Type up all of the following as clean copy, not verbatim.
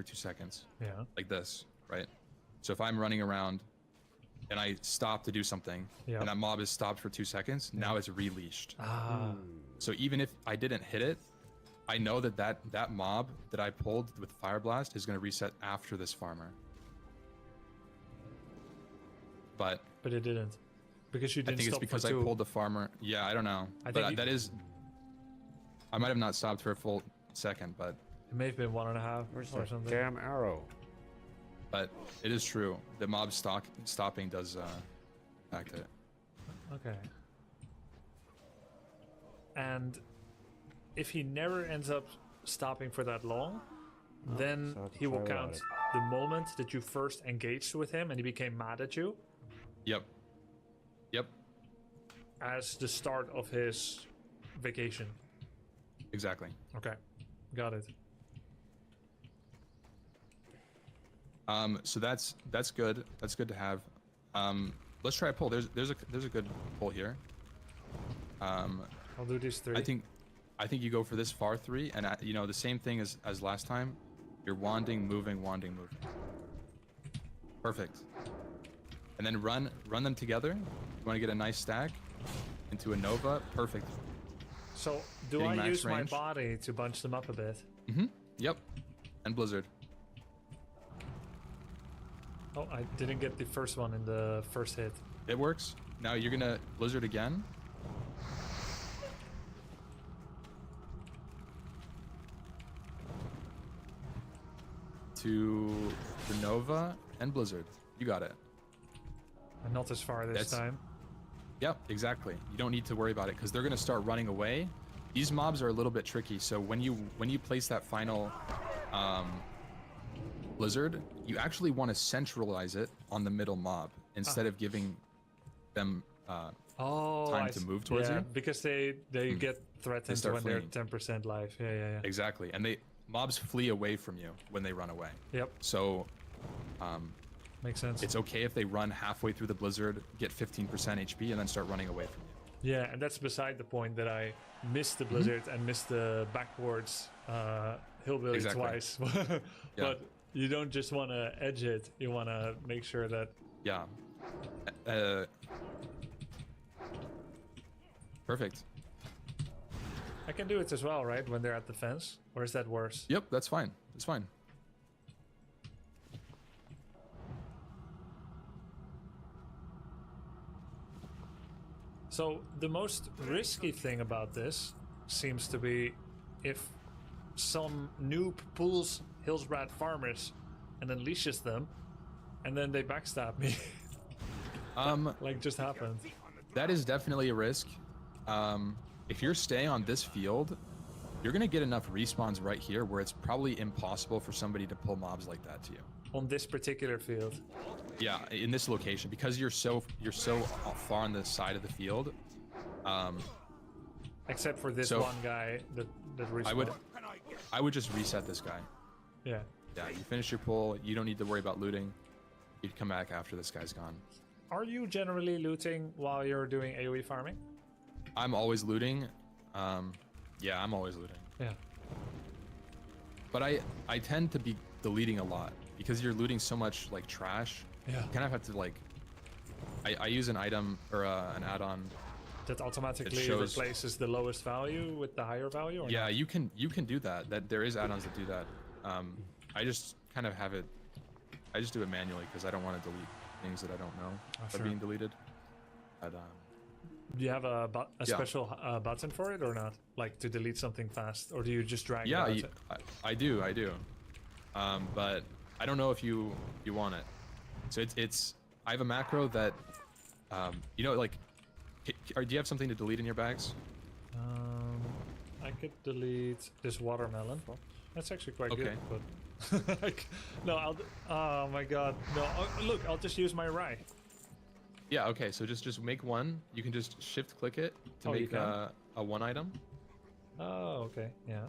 2 seconds. Yeah. Like this, right? So if I'm running around and I stop to do something, Yeah. and that mob is stopped for 2 seconds, now it's releashed. Ah. So even if I didn't hit it, I know that mob that I pulled with Fire Blast is going to reset after this farmer. But it didn't. Because you I didn't think it's stop because for I two. pulled the farmer. Yeah, I don't know. I But think that is... I might have not stopped for a full second, but It may have been 1.5 Where's or that something. damn arrow? it is true. The mob stopping does impact it. Okay. And if he never ends up stopping for that long, then so I have to he will try count without the moment that you first engaged with him and he became mad at you Yep. Yep. as the start of his vacation. Exactly. Okay. Got it. So that's good. That's good to have. Let's try a pull. There's a good pull here. I'll do these 3. I think you go for this far 3, and you know, the same thing as last time. You're wanding, moving, wanding, moving. Perfect. And then run them together. You want to get a nice stack into a Nova. Perfect. So, do Getting I max use my range. body to bunch them up a bit? Yep. And Blizzard. Oh, I didn't get the first one in the first hit. It works. Now you're gonna Blizzard again. To the Nova and Blizzard. You got it. And not as far this That's- time. Yep, exactly. You don't need to worry about it because they're gonna start running away. These mobs are a little bit tricky, so when you place that final Blizzard, you actually want to centralize it on the middle mob instead of giving them Oh, time to move towards you. because they get threatened start when they're fleeing. 10% life. Yeah. Exactly, and mobs flee away from you when they run away. Yep, So makes sense. it's okay if they run halfway through the Blizzard, get 15% HP, and then start running away from you. Yeah, and that's beside the point that I missed the Blizzard and missed the backwards Hillbilly Exactly. twice. Yeah. But you don't just want to edge it, you want to make sure that... Yeah. Perfect. I can do it as well, right? When they're at the fence? Or is that worse? Yep, that's fine. It's fine. So the most risky thing about this seems to be if some noob pulls Hillsbrad farmers and unleashes them, and then they backstab me, like just happened. That is definitely a risk. If you're staying on this field, you're gonna get enough respawns right here where it's probably impossible for somebody to pull mobs like that to you. On this particular field. Yeah, in this location, because you're so far on the side of the field. Except for this So- one guy that respawned. I would just reset this guy. Yeah. Yeah, you finish your pull. You don't need to worry about looting. You'd come back after this guy's gone. Are you generally looting while you're doing AoE farming? I'm always looting. Yeah, I'm always looting. Yeah. But I tend to be deleting a lot because you're looting so much like trash. Yeah. You kind of have to like. I use an item or an add-on. That automatically It shows- replaces the lowest value with the higher value? Or Yeah, not? you can do that. That there is add-ons that do that. I just kind of have it. I just do it manually because I don't want to delete things that I don't know are sure. being deleted. But Do you have a Yeah. special button for it or not? Like to delete something fast? Or do you just drag yeah, it out? I do. But I don't know if you want it. So it's I have a macro that you know, like, do you have something to delete in your bags? I could delete this watermelon. That's actually quite Okay. good, but like, no, oh my god, no! Look, I'll just use my rye. Yeah. Okay. So just make one. You can just shift click it to Oh, you make can? a one item, Oh, okay, yeah.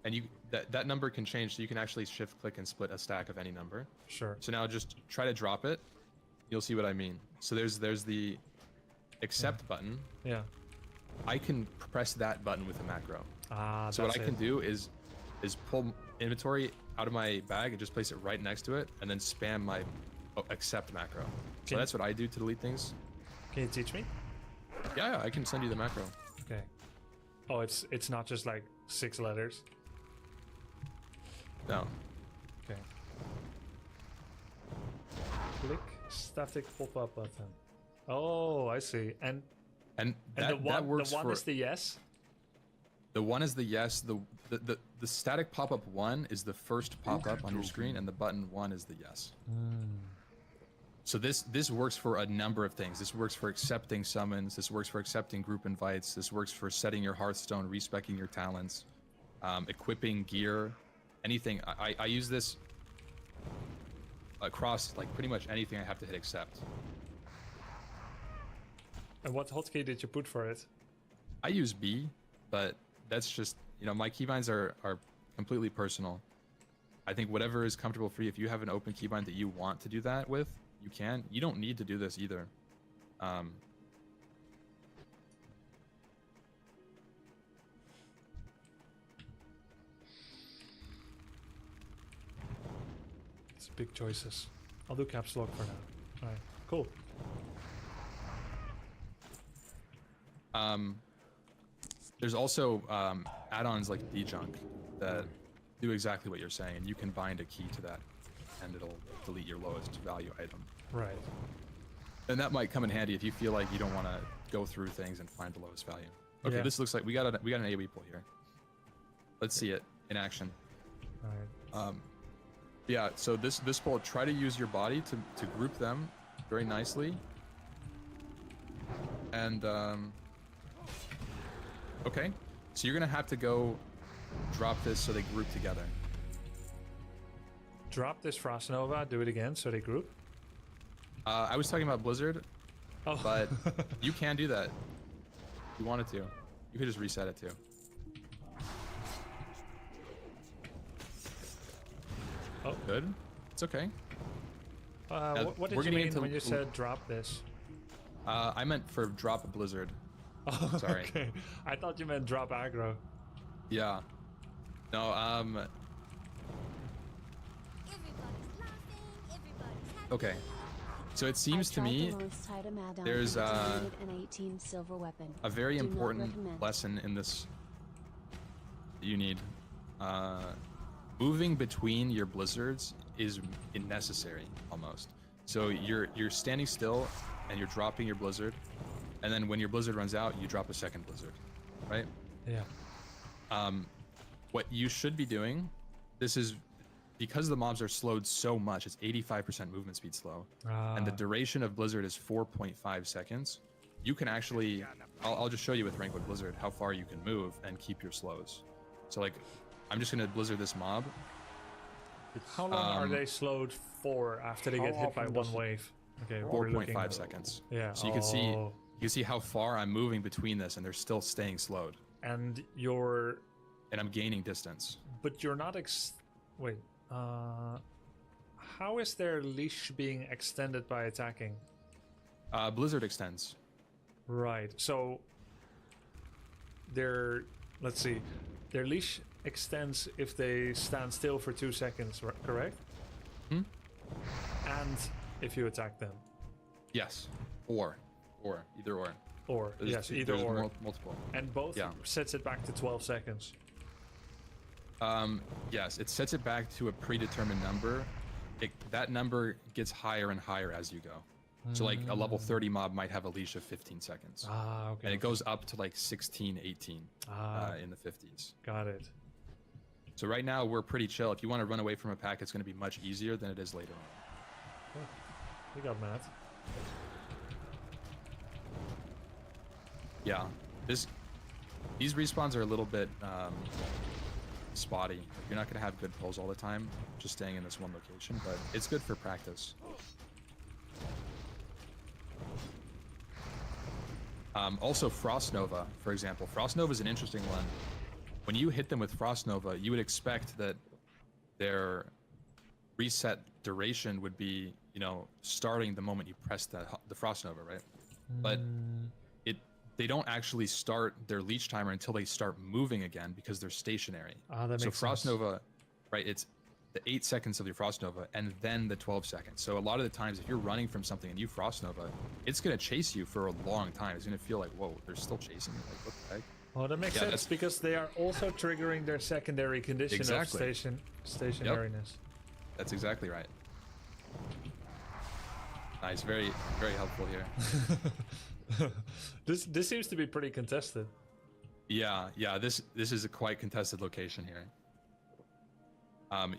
and that number can change. So you can actually shift click and split a stack of any number. Sure. So now just try to drop it. You'll see what I mean. So there's the accept button. Yeah. I can press that button with a macro. Ah, So what that's I can it. do is pull inventory out of my bag and just place it right next to it, and then spam my accept macro. So Okay. that's what I do to delete things. Can you teach me? Yeah, I can send you the macro. Okay. Oh, it's not just like 6 letters. No. Okay. Click static pop-up button. Oh, I see. And And the one, that works the one for is the yes. the one is the yes. The static pop-up 1 is the first pop-up on your screen, and the button 1 is the yes. So this works for a number of things. This works for accepting summons. This works for accepting group invites. This works for setting your Hearthstone, respecing your talents, equipping gear, anything. I use this across like pretty much anything I have to hit accept. And what hotkey did you put for it? I use B, but that's just, my keybinds are completely personal. I think whatever is comfortable for you. If you have an open keybind that you want to do that with, you can. You don't need to do this either. It's big choices. I'll do caps lock for now. All right, cool. There's also add-ons like Dejunk that do exactly what you're saying, and you can bind a key to that, and it'll delete your lowest value item. Right. And that might come in handy if you feel like you don't want to go through things and find the lowest value. Okay, Yeah. this looks like we got an AoE pull here. Let's see it in action. All right. Yeah, so this pull, try to use your body to group them very nicely. And okay, so you're gonna have to go drop this so they group together. Drop this Frost Nova. Do it again so they group. I was talking about Blizzard, Oh, but you can do that if you wanted to. You could just reset it too. Oh. Good. It's okay. what we're did you getting mean into- when you said drop this? I meant for drop Blizzard. Oh, Sorry. Okay. I thought you meant drop aggro. Yeah. No. Everybody's laughing, everybody's happy. Okay. So it seems to me there's, an 18 silver weapon. a very Do not important recommend. lesson in this that you need. Moving between your blizzards is necessary almost. So you're standing still and you're dropping your blizzard, and then when your blizzard runs out, you drop a second blizzard, right? Yeah. What you should be doing, this is because the mobs are slowed so much. It's 85% movement speed slow, and the duration of blizzard is 4.5 seconds. You can actually, I'll just show you with Rankwood Blizzard how far you can move and keep your slows. So like, I'm just gonna blizzard this mob. How long are they slowed for after they get hit by one wave? Okay, we're looking 4.5 seconds. Yeah. So you can see how far I'm moving between this, and they're still staying slowed, And you're, and I'm gaining distance. but you're not wait. How is their leash being extended by attacking? Blizzard extends. Right. So let's see, their leash extends if they stand still for 2 seconds, correct? Hmm? And if you attack them, Yes. Or either or. or There's yes, two- either there's or, multiple. and both Yeah. sets it back to 12 seconds. Yes, it sets it back to a predetermined number. That number gets higher and higher as you go. So like a level 30 mob might have a leash of 15 seconds. Ah, okay. And it goes up to like 16, 18 Ah, in the 50s. got it. So right now we're pretty chill. If you want to run away from a pack, it's going to be much easier than it is later on. We got Matt. Yeah, these respawns are a little bit spotty. You're not going to have good pulls all the time, just staying in this one location, but it's good for practice. Also, Frost Nova, for example. Frost Nova is an interesting one. When you hit them with Frost Nova, you would expect that their reset duration would be, starting the moment you press the Frost Nova, right? But they don't actually start their leech timer until they start moving again because they're stationary. Ah, that So makes Frost sense. Nova, right? the 8 seconds of your Frost Nova and then the 12 seconds. So a lot of the times, if you're running from something and you Frost Nova, it's gonna chase you for a long time. It's gonna feel like, whoa, they're still chasing me. Like, what the heck? Well, that makes Yeah, sense that's- because they are also triggering their secondary condition Exactly. of stationariness. That's exactly right. Nice, very, very helpful here. This seems to be pretty contested. Yeah, this is a quite contested location here.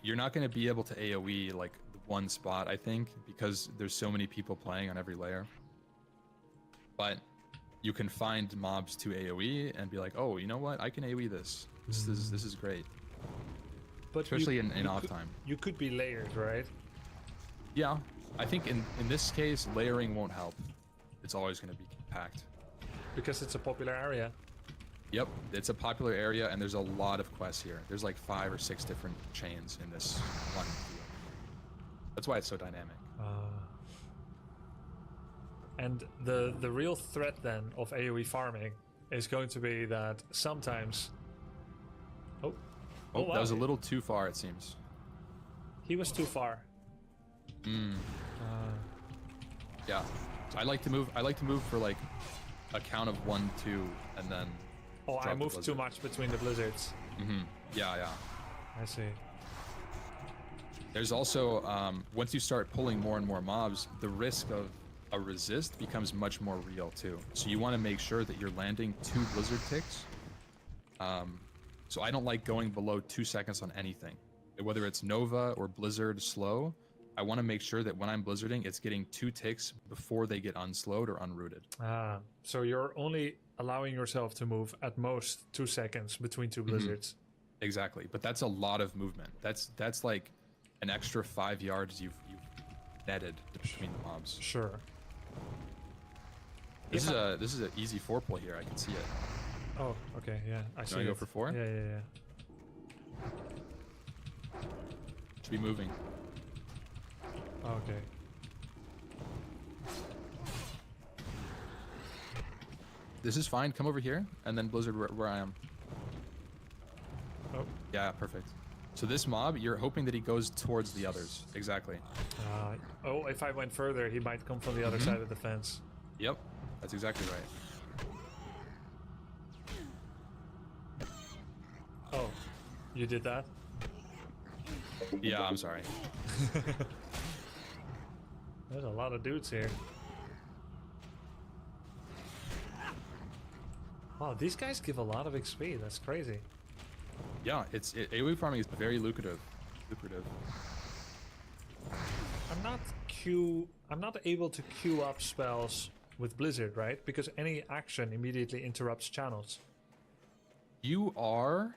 You're not going to be able to AoE like the one spot, I think, because there's so many people playing on every layer. But you can find mobs to AoE and be like, oh, you know what? I can AoE this. This is great, But especially in you off could- time. You could be layered, right? Yeah, I think in this case, layering won't help. It's always going to be packed. Because it's a popular area. Yep, it's a popular area, and there's a lot of quests here. There's like 5 or 6 different chains in this one field. That's why it's so dynamic. And the real threat then of AoE farming is going to be that sometimes. Oh, Oh, wow. that was a little too far, it seems. He was too far. Yeah, so I like to move for like a count of 1, 2, and then. Oh, I drop the moved too blizzard. much between the blizzards. Yeah. I see. There's also once you start pulling more and more mobs, the risk of a resist becomes much more real too. So you want to make sure that you're landing 2 blizzard ticks. So I don't like going below 2 seconds on anything, whether it's Nova or Blizzard slow. I want to make sure that when I'm blizzarding, it's getting 2 ticks before they get unslowed or unrooted. So you're only allowing yourself to move at most 2 seconds between 2 blizzards. Exactly, but that's a lot of movement. That's like an extra 5 yards you've netted between the mobs. Sure. This is an easy 4 pull here. I can see it. Oh, okay, yeah. I see. I go it. for 4? Yeah. Should be moving. Okay. This is fine. Come over here, and then Blizzard where I am. Oh. Yeah, perfect. So this mob, you're hoping that he goes towards the others. Exactly. If I went further, he might come from the other side of the fence. Yep, that's exactly right. Oh, you did that? Yeah, I'm sorry. There's a lot of dudes here. Wow, these guys give a lot of XP. That's crazy. Yeah, AoE farming is very lucrative. I'm not able to queue up spells with Blizzard, right? Because any action immediately interrupts channels. You are.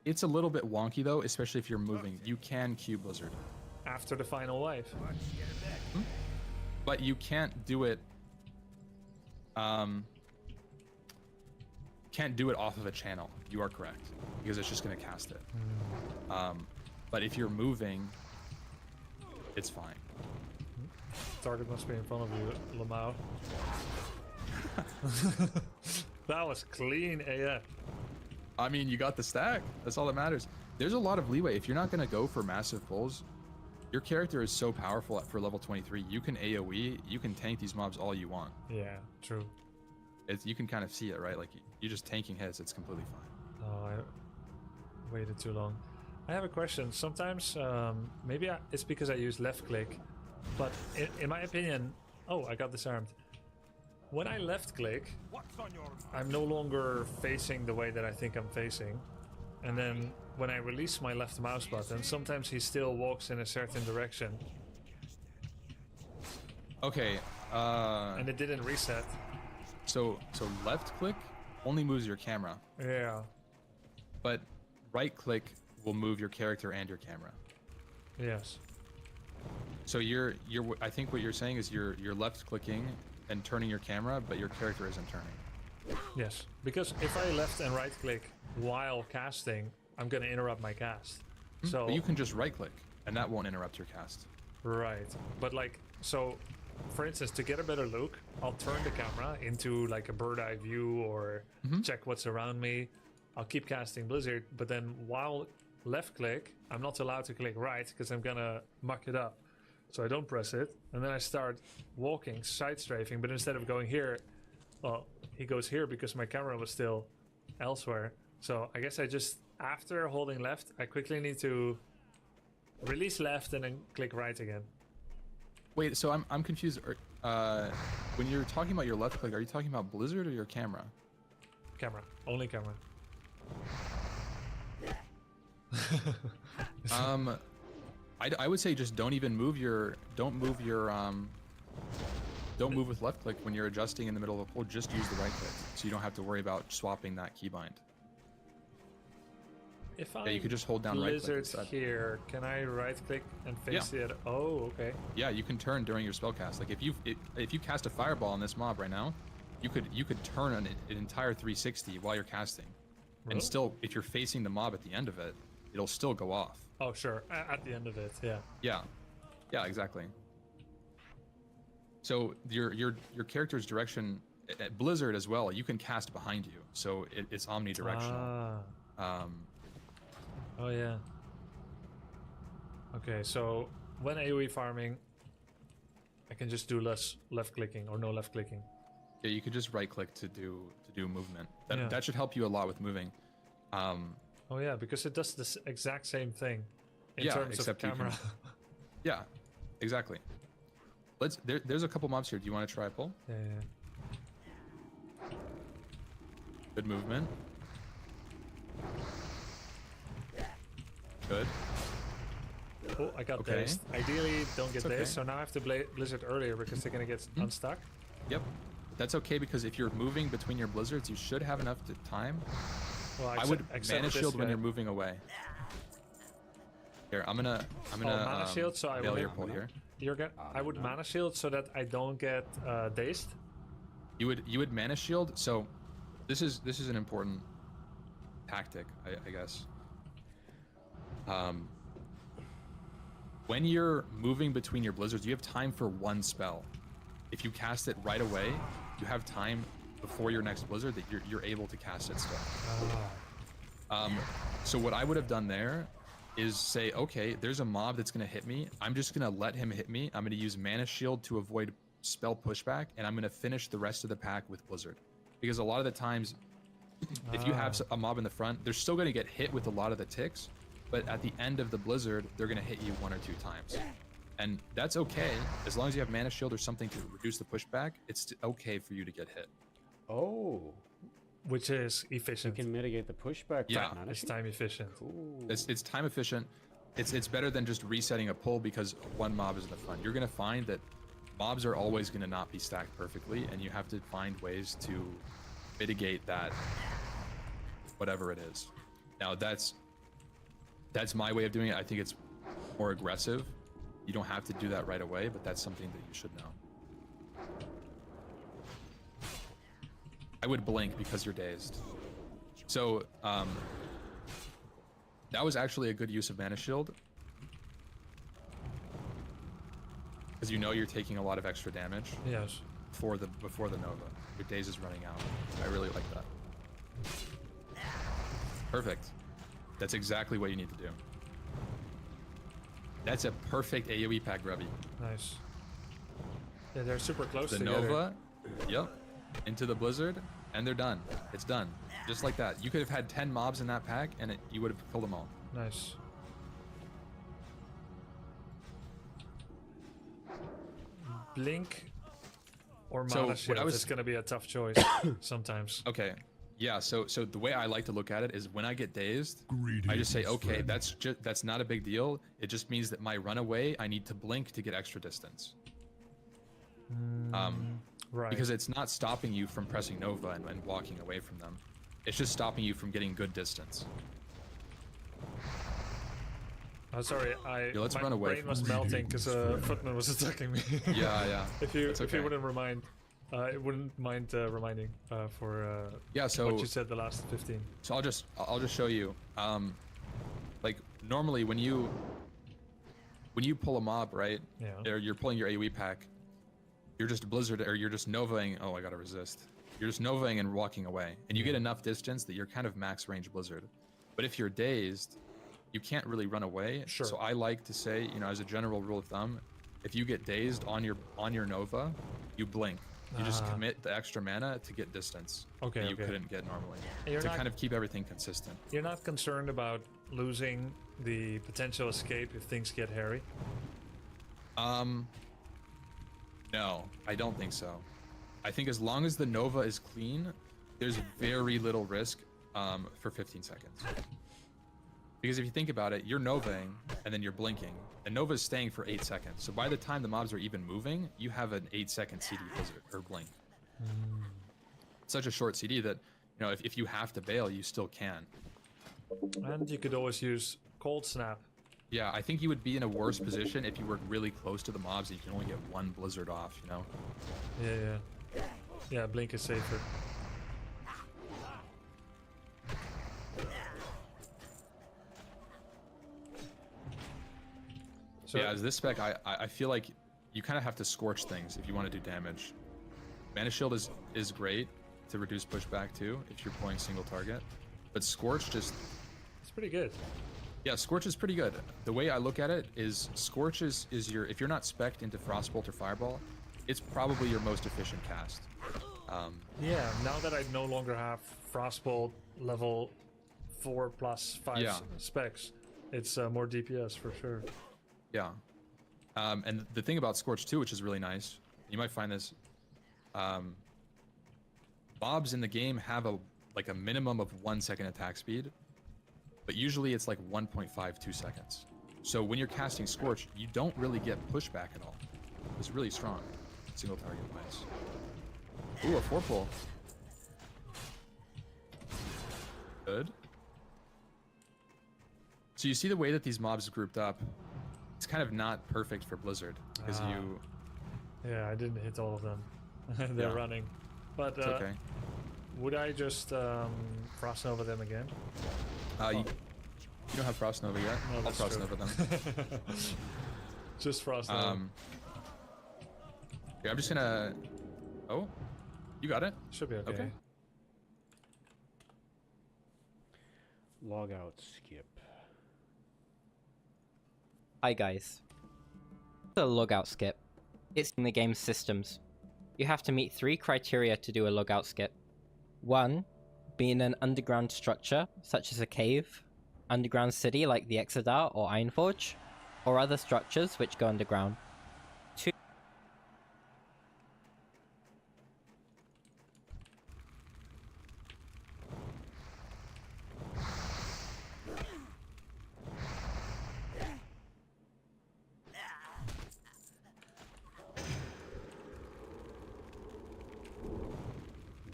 It's a little bit wonky though, especially if you're moving. You can queue Blizzard, After the final wave. but you can't do it. Can't do it off of a channel. You are correct, because it's just going to cast it. But if you're moving, it's fine. Target must be in front of you, Lamau. That was clean AF. I mean, you got the stack. That's all that matters. There's a lot of leeway. If you're not going to go for massive pulls, your character is so powerful for level 23. You can AoE, you can tank these mobs all you want. Yeah, true. You can kind of see it, right? Like, you're just tanking hits. It's completely fine. Oh, I waited too long. I have a question. Sometimes, it's because I use left click, but in my opinion, oh, I got disarmed. When I left click, I'm no longer facing the way that I think I'm facing. And then when I release my left mouse button, sometimes he still walks in a certain direction. Okay. And it didn't reset. So left click only moves your camera, Yeah. but right click will move your character and your camera. Yes. So I think what you're saying is you're left clicking and turning your camera, but your character isn't turning. Yes. Because if I left and right click while casting, I'm gonna interrupt my cast. So But you can just right click, and that won't interrupt your cast. right. But like, so for instance, to get a better look, I'll turn the camera into like a bird eye view or check what's around me. I'll keep casting Blizzard, but then while left click, I'm not allowed to click right because I'm gonna muck it up. So I don't press it, and then I start walking, side strafing, but instead of going here, well, he goes here because my camera was still elsewhere. So I guess I just, after holding left, I quickly need to release left and then click right again. Wait, so I'm confused. When you're talking about your left click, are you talking about Blizzard or your camera? Camera, only camera. I would say just don't even move your, don't move with left click when you're adjusting in the middle of a pull. Just use the right click, so you don't have to worry about swapping that keybind. If I Yeah, you could just hold down right click Blizzard instead. here, can I right click and face the other? Oh, okay. Yeah, you can turn during your spell cast. Like if you cast a fireball on this mob right now, you could turn an entire 360 while you're casting, Really? and still, if you're facing the mob at the end of it, it'll still go off. Oh, sure. At the end of it, yeah. Yeah, exactly. So your character's direction at Blizzard as well, you can cast behind you, so it's omnidirectional. Oh yeah. Okay, so when AoE farming, I can just do less left clicking or no left clicking. Yeah, you could just right click to do movement. Yeah. That should help you a lot with moving. Oh yeah, because it does this exact same thing in Yeah, terms of except you camera. can- Yeah, exactly. There's a couple mobs here. Do you want to try a pull? Yeah. Good movement. Good. Oh, I got Okay. dazed. Ideally, don't get It's okay. dazed, so now I have to Blizzard earlier because they're gonna get unstuck. Yep. That's okay because if you're moving between your blizzards, you should have enough time. Well, I would except mana for this shield when guy. you're moving away. Here, I'm gonna mana shield, so I bail will- your pull here. I would mana shield so that I don't get dazed. You would mana shield. So this is an important tactic, I guess. When you're moving between your blizzards, you have time for one spell. If you cast it right away, you have time before your next blizzard that you're able to cast it still. So what I would have done there is say, okay, there's a mob that's gonna hit me. I'm just gonna let him hit me. I'm gonna use mana shield to avoid spell pushback, and I'm gonna finish the rest of the pack with blizzard. Because a lot of the times, if you have a mob in the front, they're still gonna get hit with a lot of the ticks, but at the end of the blizzard, they're gonna hit you 1 or 2 times. And that's okay, as long as you have mana shield or something to reduce the pushback, it's okay for you to get hit. Oh, Which is you efficient. can mitigate the pushback. Yeah. Mana It's shield? time efficient. Cool. It's time efficient. It's better than just resetting a pull because one mob is in the front. You're gonna find that mobs are always gonna not be stacked perfectly, and you have to find ways to mitigate that, whatever it is. Now that's my way of doing it. I think it's more aggressive. You don't have to do that right away, but that's something that you should know. I would blink because you're dazed. So, that was actually a good use of mana shield. Because you know you're taking a lot of extra damage Yes. before the Nova. Your daze is running out. I really like that. Perfect. That's exactly what you need to do. That's a perfect AoE pack, Grubby. Nice. Yeah, they're super close The together. Nova, yep, into the Blizzard, and they're done. It's done. Just like that. You could have had 10 mobs in that pack, and you would have killed them all. Nice. Blink or So, mana what shield I was- is going to be a tough choice sometimes. Okay. Yeah, so the way I like to look at it is when I get dazed, I just say, okay, that's not a big deal. It just means that my runaway, I need to blink to get extra distance. Right. Because it's not stopping you from pressing Nova and walking away from them. It's just stopping you from getting good distance. Oh, sorry, let's my run away brain from was this. melting because Footman was attacking me. Yeah. If you It's if you okay. wouldn't wouldn't mind reminding for Yeah, so what you said the last 15. So I'll just show you. Like normally when you pull a mob, right? Yeah. Or you're pulling your AoE pack, you're just Blizzard or you're just Novaing. Oh, I gotta resist. You're just Novaing and walking away, and you get enough distance that you're kind of max range Blizzard. But if you're dazed, you can't really run away. Sure. So I like to say, you know, as a general rule of thumb, if you get dazed on your Nova, you blink. You just commit the extra mana to get distance Okay, that you okay. couldn't get normally. You're to not- kind of keep everything consistent. You're not concerned about losing the potential escape if things get hairy? No, I don't think so. I think as long as the Nova is clean, there's very little risk for 15 seconds. Because if you think about it, you're Novaing and then you're blinking. And Nova's staying for 8 seconds. So by the time the mobs are even moving, you have an 8-second CD blizzard or blink. Such a short CD that, you know, if you have to bail, you still can. And you could always use Cold Snap. Yeah, I think you would be in a worse position if you were really close to the mobs and you can only get one blizzard off, you know? Yeah. Yeah, Blink is safer. So Yeah, as this spec, I feel like you kind of have to scorch things if you want to do damage. Mana Shield is great to reduce pushback too if you're playing single target, but Scorch just it's pretty good. yeah, Scorch is pretty good. The way I look at it is Scorch is your if you're not spec'd into Frostbolt or Fireball, it's probably your most efficient cast. Yeah, now that I no longer have Frostbolt level 4+5 Yeah. specs, it's more DPS for sure. Yeah. And the thing about Scorch too, which is really nice, you might find this, mobs in the game have a minimum of 1 second attack speed, but usually it's like 1.52 seconds. So when you're casting Scorch, you don't really get pushback at all. It's really strong, single target wise. Ooh, a 4-pull. Good. So you see the way that these mobs grouped up, it's kind of not perfect for Blizzard because you. Yeah, I didn't hit all of them. They're Yeah. running. But It's okay. would I just Frost Nova them again? You don't have Frost Nova yet. No, I'll that's Frost true. Nova them. Just Frost Nova. Yeah, I'm just gonna. Oh, you got it. Should be okay. okay. Log out, skip. Hi guys. The logout skip. It's in the game's systems. You have to meet 3 criteria to do a logout skip. 1. Be in an underground structure, such as a cave, underground city like the Exodar or Ironforge, or other structures which go underground. 2.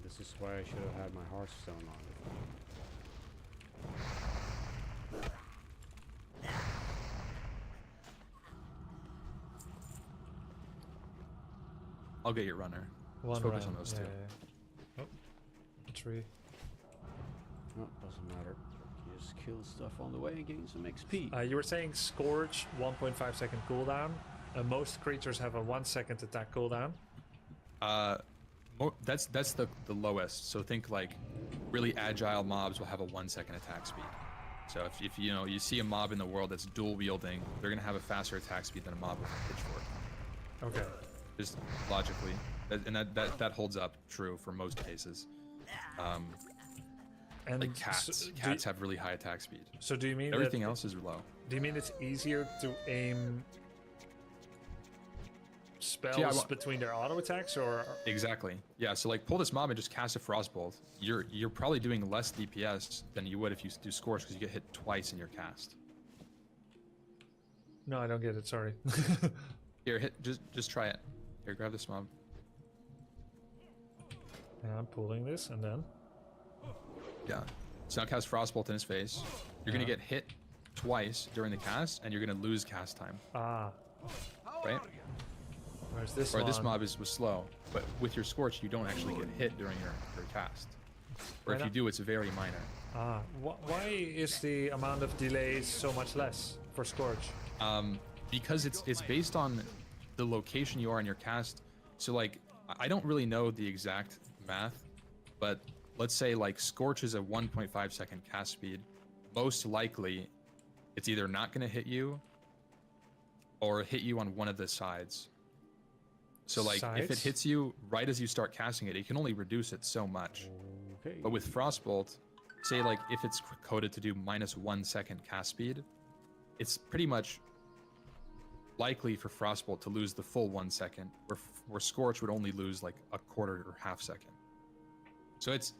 This is why I should have had my Hearthstone on with me. I'll get your runner. One focus on round. those two. Oh, a tree. No, doesn't matter. You just kill stuff on the way and gain some XP. You were saying Scourge 1.5 second cooldown. Most creatures have a 1 second attack cooldown. That's the lowest. So think like really agile mobs will have a 1 second attack speed. So if you know you see a mob in the world that's dual wielding, they're gonna have a faster attack speed than a mob with a pitchfork. Okay. Just logically, and that holds up true for most cases. And Like cats have really high attack speed. So do you mean Everything that, else is low. Do you mean it's easier to aim spells Yeah, between their auto attacks, or Exactly. Yeah. So like pull this mob and just cast a Frostbolt. You're probably doing less DPS than you would if you do Scorch because you get hit twice in your cast. no? I don't get it. Sorry. Here, just try it. Here, grab this mob. Yeah, I'm pulling this, and then Yeah. So now cast Frostbolt in his face. You're gonna get hit twice during the cast, and you're gonna lose cast time. Right? Where's this Or one? this mob was slow, but with your Scorch, you don't actually get hit during your cast. Or if you do, it's very minor. Why is the amount of delays so much less for Scourge? Because it's based on the location you are in your cast. So like, I don't really know the exact math, but let's say like Scorch is a 1.5 second cast speed. Most likely, it's either not going to hit you or hit you on one of the sides. So like if it Sides? hits you right as you start casting it, it can only reduce it so much. Okay. But with Frostbolt, say like if it's coded to do -1 second cast speed, it's pretty much likely for Frostbolt to lose the full 1 second, where Scorch would only lose like a quarter or half second. So it's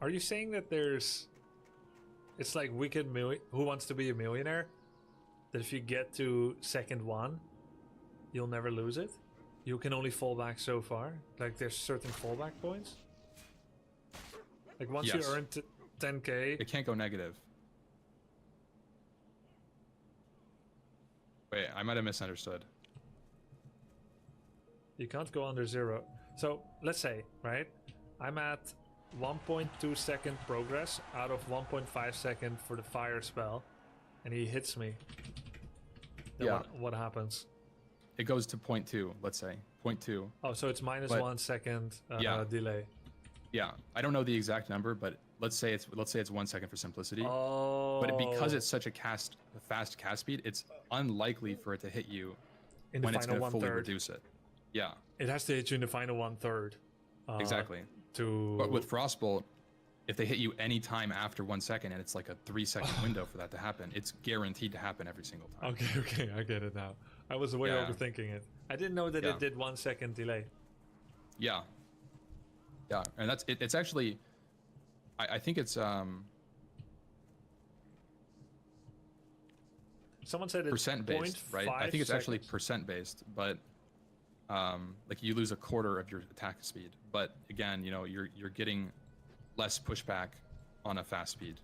Are you saying that it's like Who Wants to Be a Millionaire? That if you get to second 1, you'll never lose it? You can only fall back so far? Like there's certain fallback points? Like once Yes. you earn 10k, it can't go negative. Wait, I might have misunderstood. you can't go under 0. So let's say, right? I'm at 1.2 second progress out of 1.5 second for the fire spell, and he hits me. Then Yeah. what happens? It goes to 0.2, let's say 0.2. Oh, so it's minus But- 1 second Yeah. delay. Yeah, I don't know the exact number, but let's say it's 1 second for simplicity. Oh. But because it's such a fast cast speed, it's unlikely for it to hit you in the when it's final going to fully 1/3, reduce it. Yeah, it has to hit you in the final 1/3. exactly. To But with Frostbolt, if they hit you any time after 1 second and it's like a 3-second window for that to happen, it's guaranteed to happen every single time. okay, I get it now. I was way Yeah. overthinking it. I didn't know that Yeah. it did 1 second delay. Yeah. Yeah, and that's it, it's actually I think it's Someone said it's percent based, right? I think it's actually percent based, but like you lose a quarter of your attack speed. But again, you know, you're getting less pushback on a fast speed.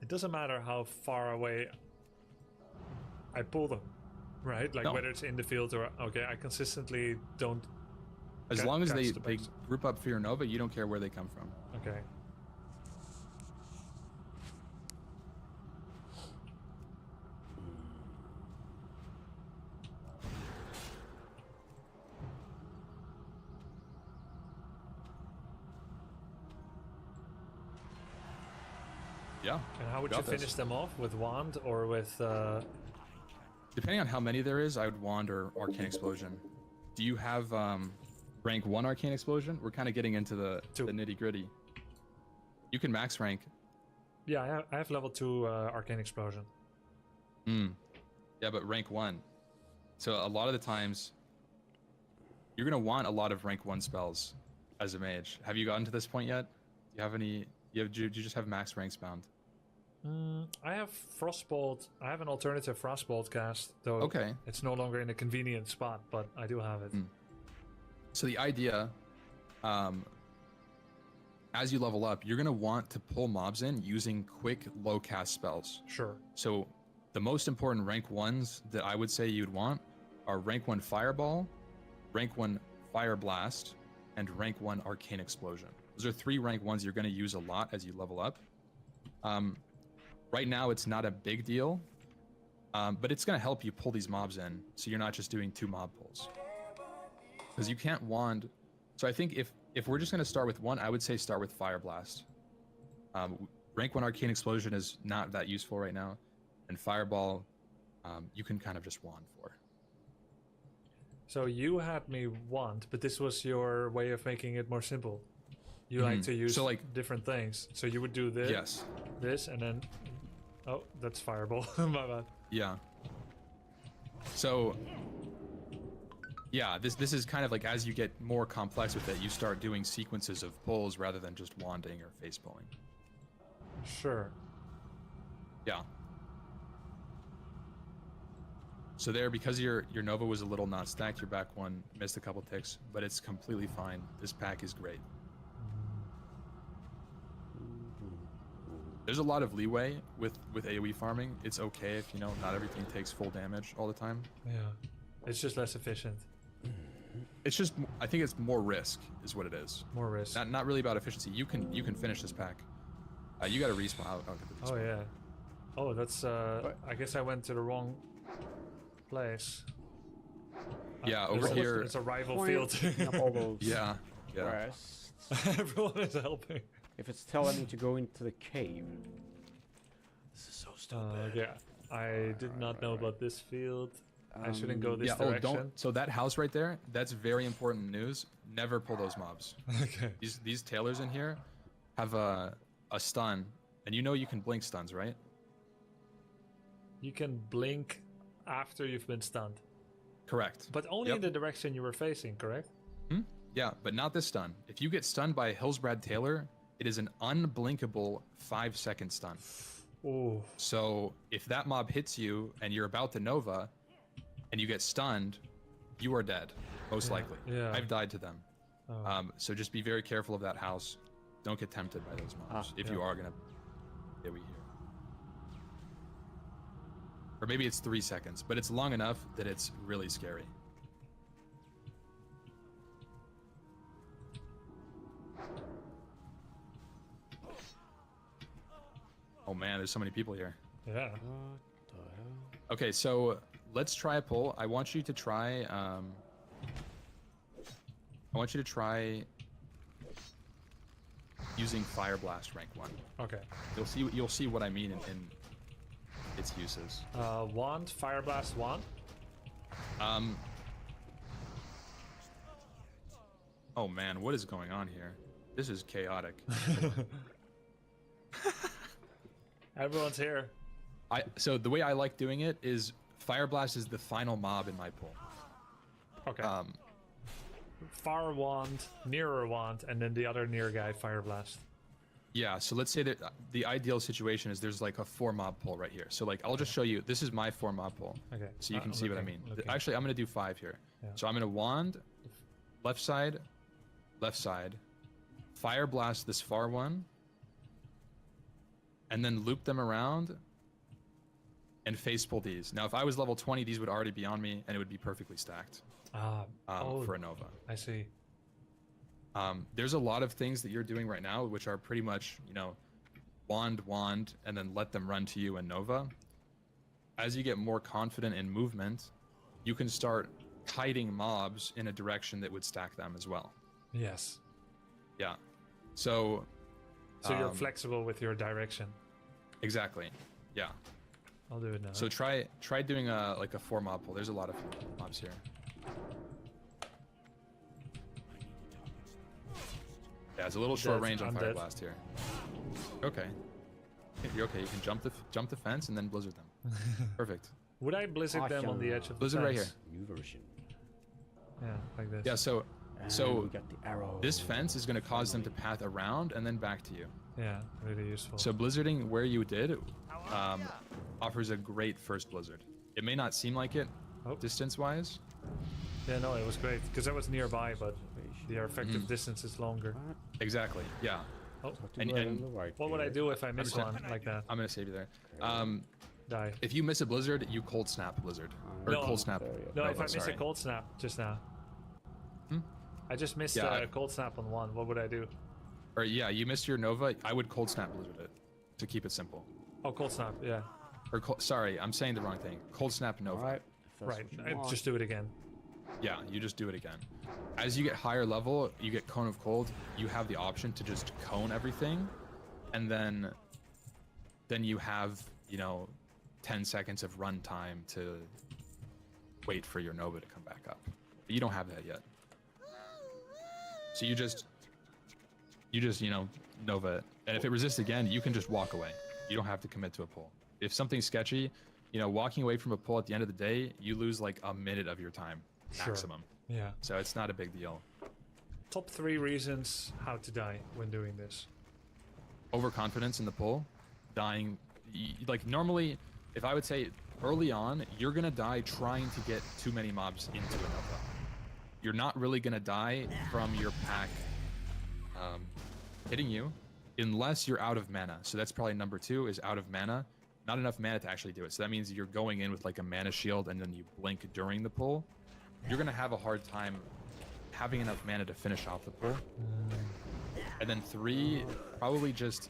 It doesn't matter how far away I pull them, right? Like No. whether it's in the field or okay, I consistently don't. As long as catch they the bugs. group up for your Nova, you don't care where they come from. Okay. Yeah. And how would you got this. finish them off? With wand or with? Depending on how many there is, I would wand or arcane explosion. Do you have rank 1 arcane explosion? We're kind of getting into the 2. nitty gritty. You can max rank. Yeah, I have level 2 arcane explosion. Yeah, but rank 1. So a lot of the times, you're gonna want a lot of rank 1 spells as a mage. Have you gotten to this point yet? Do you have any? Do you just have max ranks bound? I have Frostbolt. I have an alternative Frostbolt cast, though. Okay. It's no longer in a convenient spot, but I do have it. So the idea, as you level up, you're gonna want to pull mobs in using quick low cast spells. Sure. So the most important rank 1s that I would say you'd want are rank 1 Fireball, rank 1 Fire Blast, and rank 1 Arcane Explosion. Those are 3 rank 1s you're going to use a lot as you level up. Right now, it's not a big deal, but it's going to help you pull these mobs in, so you're not just doing 2 mob pulls. Because you can't wand. So I think if we're just going to start with 1, I would say start with Fire Blast. Rank 1 Arcane Explosion is not that useful right now, and Fireball, you can kind of just wand for. So you had me wand, but this was your way of making it more simple. You like to use So, like- different things. So you would do this, Yes. this, and then. Oh, that's fireball. My bad. Yeah. So, yeah, this is kind of like as you get more complex with it, you start doing sequences of pulls rather than just wanding or face pulling. Sure. Yeah. So there, because your Nova was a little not stacked, your back 1 missed a couple ticks, but it's completely fine. This pack is great. There's a lot of leeway with AoE farming. It's okay if, you know, not everything takes full damage all the time. Yeah. It's just less efficient. It's just, I think it's more risk is what it is. More risk. Not really about efficiency. You can finish this pack. You got to respawn. I'll get the respawn. Oh yeah. Oh, that's. I guess I went to the wrong place. Yeah, There's over a- here. It's a rival Why field. picking up all those Yeah, yeah. quests? Everyone is helping. If it's telling me to go into the cave. This is so stupid. Yeah, I did not know about this field. I shouldn't go this Yeah. Oh, direction. don't. So that house right there. That's very important news. Never pull those mobs. Okay. These tailors in here have a stun, and you know you can blink stuns, right? You can blink after you've been stunned, Correct. but only Yep. in the direction you were facing, correct? Yeah, but not this stun. If you get stunned by a Hillsbrad Tailor, it is an unblinkable 5-second stun. Oh, So if that mob hits you and you're about to Nova, and you get stunned, you are dead, most likely. yeah. I've died to them. Oh. So just be very careful of that house. Don't get tempted by those mobs if you yeah. are gonna. Yeah, we hear. Or maybe it's 3 seconds, but it's long enough that it's really scary. Oh man, there's so many people here. yeah. What the hell? Okay, so let's try a pull. I want you to try. I want you to try using Fire Blast rank 1. Okay. You'll see what I mean in its uses. Wand, Fire Blast wand. Oh man, what is going on here? This is chaotic. Everyone's here. So the way I like doing it is Fire Blast is the final mob in my pull. Okay. Far wand, nearer wand, and then the other near guy, Fire Blast. Yeah, so let's say that the ideal situation is there's like a 4 mob pull right here. So like I'll just show you. This is my 4 mob pull. Okay. So you can see what I mean. looking. Actually, I'm gonna do 5 here. Yeah. So I'm gonna wand, left side, Fire Blast this far one, and then loop them around and face pull these. Now, if I was level 20, these would already be on me, and it would be perfectly stacked for a Nova. I see. There's a lot of things that you're doing right now, which are pretty much, wand, and then let them run to you and Nova. As you get more confident in movement, you can start kiting mobs in a direction that would stack them as well. Yes. Yeah. So So you're flexible with your direction. exactly. Yeah. I'll do it now. So try doing a 4 mob pull. There's a lot of mobs here. Yeah, it's a little short Dead. range on I'm Fire dead. Blast here. Okay. You're okay. You can jump the fence and then blizzard them. Perfect. Would I blizzard them on the edge of the Blizzard right fence? here. New version. Yeah, like this. Yeah. So We got the arrow. this fence is going to cause them to path around and then back to you. Yeah, really useful. So blizzarding where you did offers a great first blizzard. It may not seem like it Oh. distance-wise. yeah, no, it was great because I was nearby, but the effective distance is longer. Exactly. Yeah. Oh, And what would I do if I miss one like that? I'm gonna save you there. Die. If you miss a blizzard, you cold snap blizzard or No. cold snap. No, Nova, if I miss sorry. a cold snap just now. I just missed Yeah, a cold snap on one. What would I do? Or yeah, you missed your Nova. I would cold snap blizzard it to keep it simple. Oh, cold snap. Yeah. Or sorry, I'm saying the wrong thing. Cold snap Nova. Alright. Right. Just do it again. Yeah, you just do it again. As you get higher level, you get Cone of Cold. You have the option to just cone everything, and then you have 10 seconds of run time to wait for your Nova to come back up. But you don't have that yet. So you just Nova it. And if it resists again, you can just walk away. You don't have to commit to a pull. If something's sketchy, walking away from a pull at the end of the day, you lose like a minute of your time Sure. maximum. Yeah. So it's not a big deal. Top 3 reasons how to die when doing this. Overconfidence in the pull, dying. Like normally, if I would say early on, you're gonna die trying to get too many mobs into a Nova. You're not really gonna die from your pack hitting you, unless you're out of mana. So that's probably number 2 is out of mana. Not enough mana to actually do it. So that means you're going in with like a mana shield and then you blink during the pull. You're gonna have a hard time having enough mana to finish off the pull. And then 3, probably just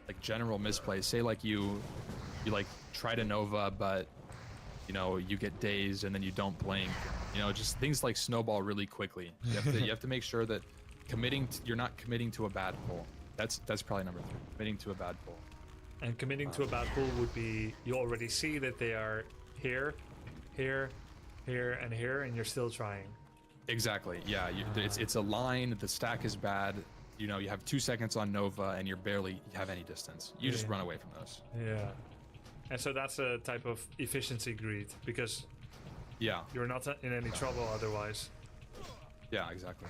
like general misplays. Say like you like try to Nova, but you know, you get dazed and then you don't blink. You know, just things like snowball really quickly. You have to make sure that you're not committing to a bad pull. That's probably number 3. Committing to a bad pull. And committing to a bad pull would be you already see that they are here, here, here, and here, and you're still trying. Exactly. Yeah. It's a line. The stack is bad. You know, you have 2 seconds on Nova, and you barely have any distance. You just run away from those. Yeah. And so that's a type of efficiency greed because Yeah. you're not in any trouble otherwise. Yeah. Exactly.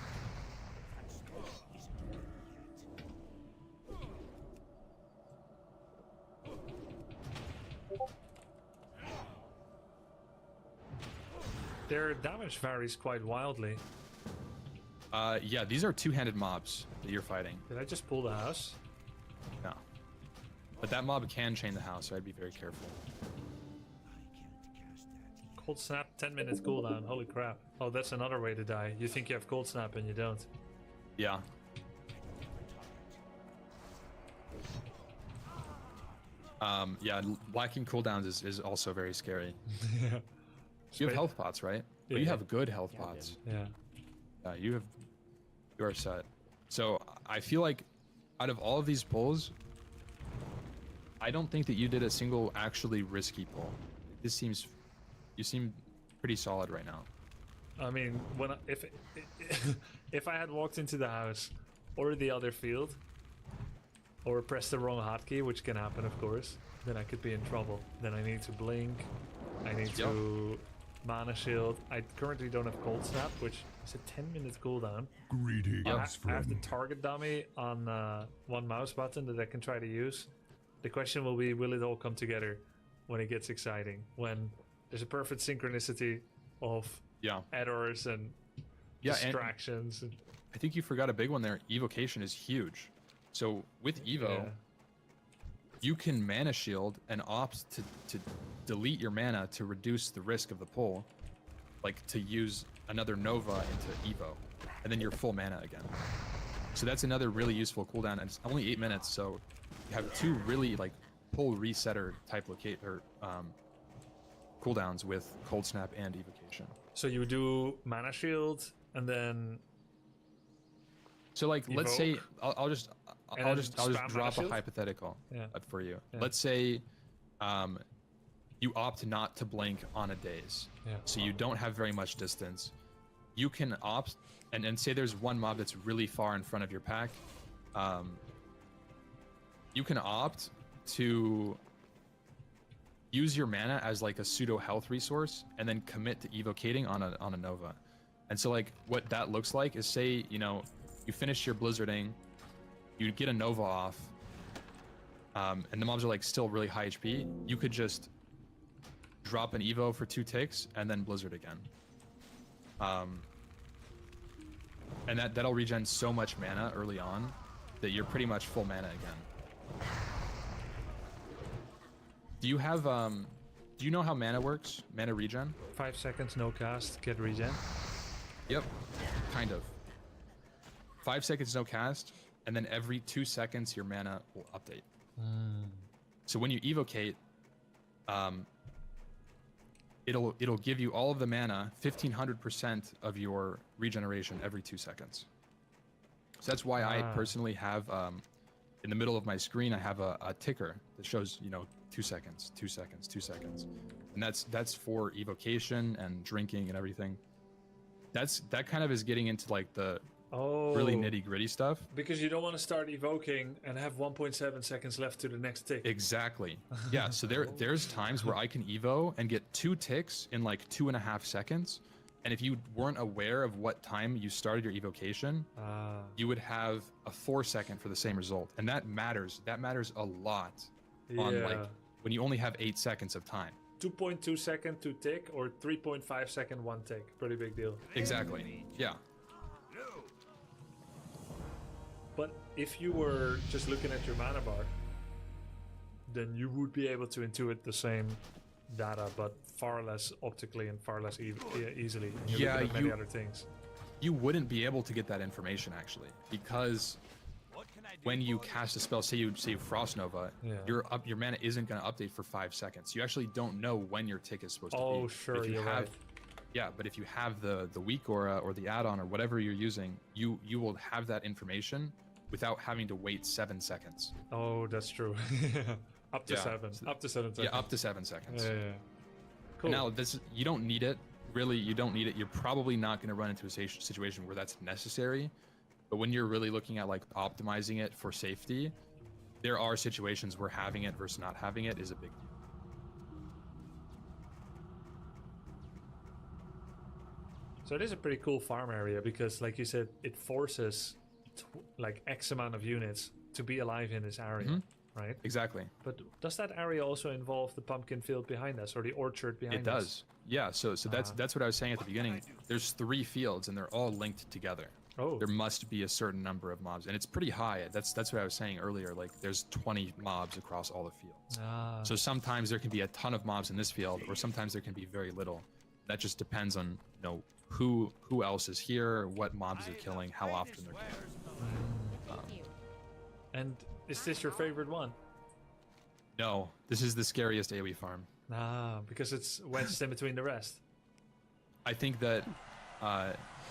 Their damage varies quite wildly. Yeah. These are two-handed mobs that you're fighting. Did I just pull the house? No. But that mob can chain the house, so I'd be very careful. Cold snap, 10 minutes cooldown. Holy crap. Oh, that's another way to die. You think you have cold snap and you don't. Yeah. Yeah, lacking cooldowns is also very scary. Yeah. You have health pots, right? But you Yeah. have good health pots. Yeah. You are set. So I feel like out of all of these pulls, I don't think that you did a single actually risky pull. You seem pretty solid right now. I mean, if I had walked into the house or the other field or pressed the wrong hotkey, which can happen, of course, then I could be in trouble. Then I need to blink. I need to mana shield. I currently don't have cold snap, which is a 10-minute cooldown. Greetings I have the from target dummy on one mouse button that I can try to use. The question will be, will it all come together when it gets exciting? When there's a perfect synchronicity of errors and distractions. And I think you forgot a big one there. Evocation is huge. So with Evo, you can mana shield and opt to delete your mana to reduce the risk of the pull, like to use another Nova into Evo, and then you're full mana again. So that's another really useful cooldown, and it's only 8 minutes, so you have 2 really like pull resetter type cooldowns with Cold Snap and Evocation. so you do mana shield and then So like, let's say I'll just spam drop a Mana hypothetical for you. Yeah. Let's say you opt not to blink on a daze, so you don't have very much distance. You can opt and say there's one mob that's really far in front of your pack. You can opt to use your mana as like a pseudo health resource and then commit to evocating on a Nova. And so like what that looks like is, say, you know, you finish your blizzarding, you get a Nova off, and the mobs are like still really high HP. You could just drop an Evo for 2 ticks and then blizzard again. And that'll regen so much mana early on that you're pretty much full mana again. Do you have do you know how mana works? Mana regen? 5 seconds no cast, get regen. Yep, kind of. 5 seconds no cast, and then every 2 seconds your mana will update. So when you evocate, it'll give you all of the mana, 1500% of your regeneration every 2 seconds. So that's why I personally have in the middle of my screen I have a ticker that shows, you know, 2 seconds, 2 seconds, 2 seconds, and that's for evocation and drinking and everything. That kind of is getting into like the really nitty gritty stuff. Because you don't want to start evoking and have 1.7 seconds left to the next tick. Exactly. Yeah. So there's times where I can evo and get 2 ticks in like 2.5 seconds, and if you weren't aware of what time you started your evocation, you would have a 4 second for the same result, and that matters. That matters a lot on like when you only have 8 seconds of time. 2.2 second to tick or 3.5 second one tick. Pretty big deal. Exactly. Yeah. But if you were just looking at your mana bar, then you would be able to intuit the same data, but far less optically and far less easily. And you're looking at many other things. You wouldn't be able to get that information actually, because when you cast a spell, say you Frost Nova, Yeah. your mana isn't going to update for 5 seconds. You actually don't know when your tick is supposed to be. Oh, But sure, if you you're have, right. Yeah, but if you have the weak aura or the add-on or whatever you're using, you will have that information without having to wait 7 seconds. Oh, that's true. Up to Yeah. 7. Up to 7 seconds. Yeah, up to 7 seconds. Yeah. Cool. Now this you don't need it. Really, you don't need it. You're probably not going to run into a situation where that's necessary. But when you're really looking at like optimizing it for safety, there are situations where having it versus not having it is a big deal. So it is a pretty cool farm area because, like you said, it forces like X amount of units to be alive in this area, Mhm. right? Exactly. But does that area also involve the pumpkin field behind us or the orchard behind It us? does. Yeah, so that's what I was saying at the beginning. There's 3 fields and they're all linked together. Oh, There must be a certain number of mobs, and it's pretty high. That's what I was saying earlier. Like there's 20 mobs across all the fields. So sometimes there can be a ton of mobs in this field, or sometimes there can be very little. That just depends on who else is here, what mobs they're killing, how often they're killing. and is this your favorite one? No, this is the scariest AoE farm. Because it's wedged in between the rest. I think that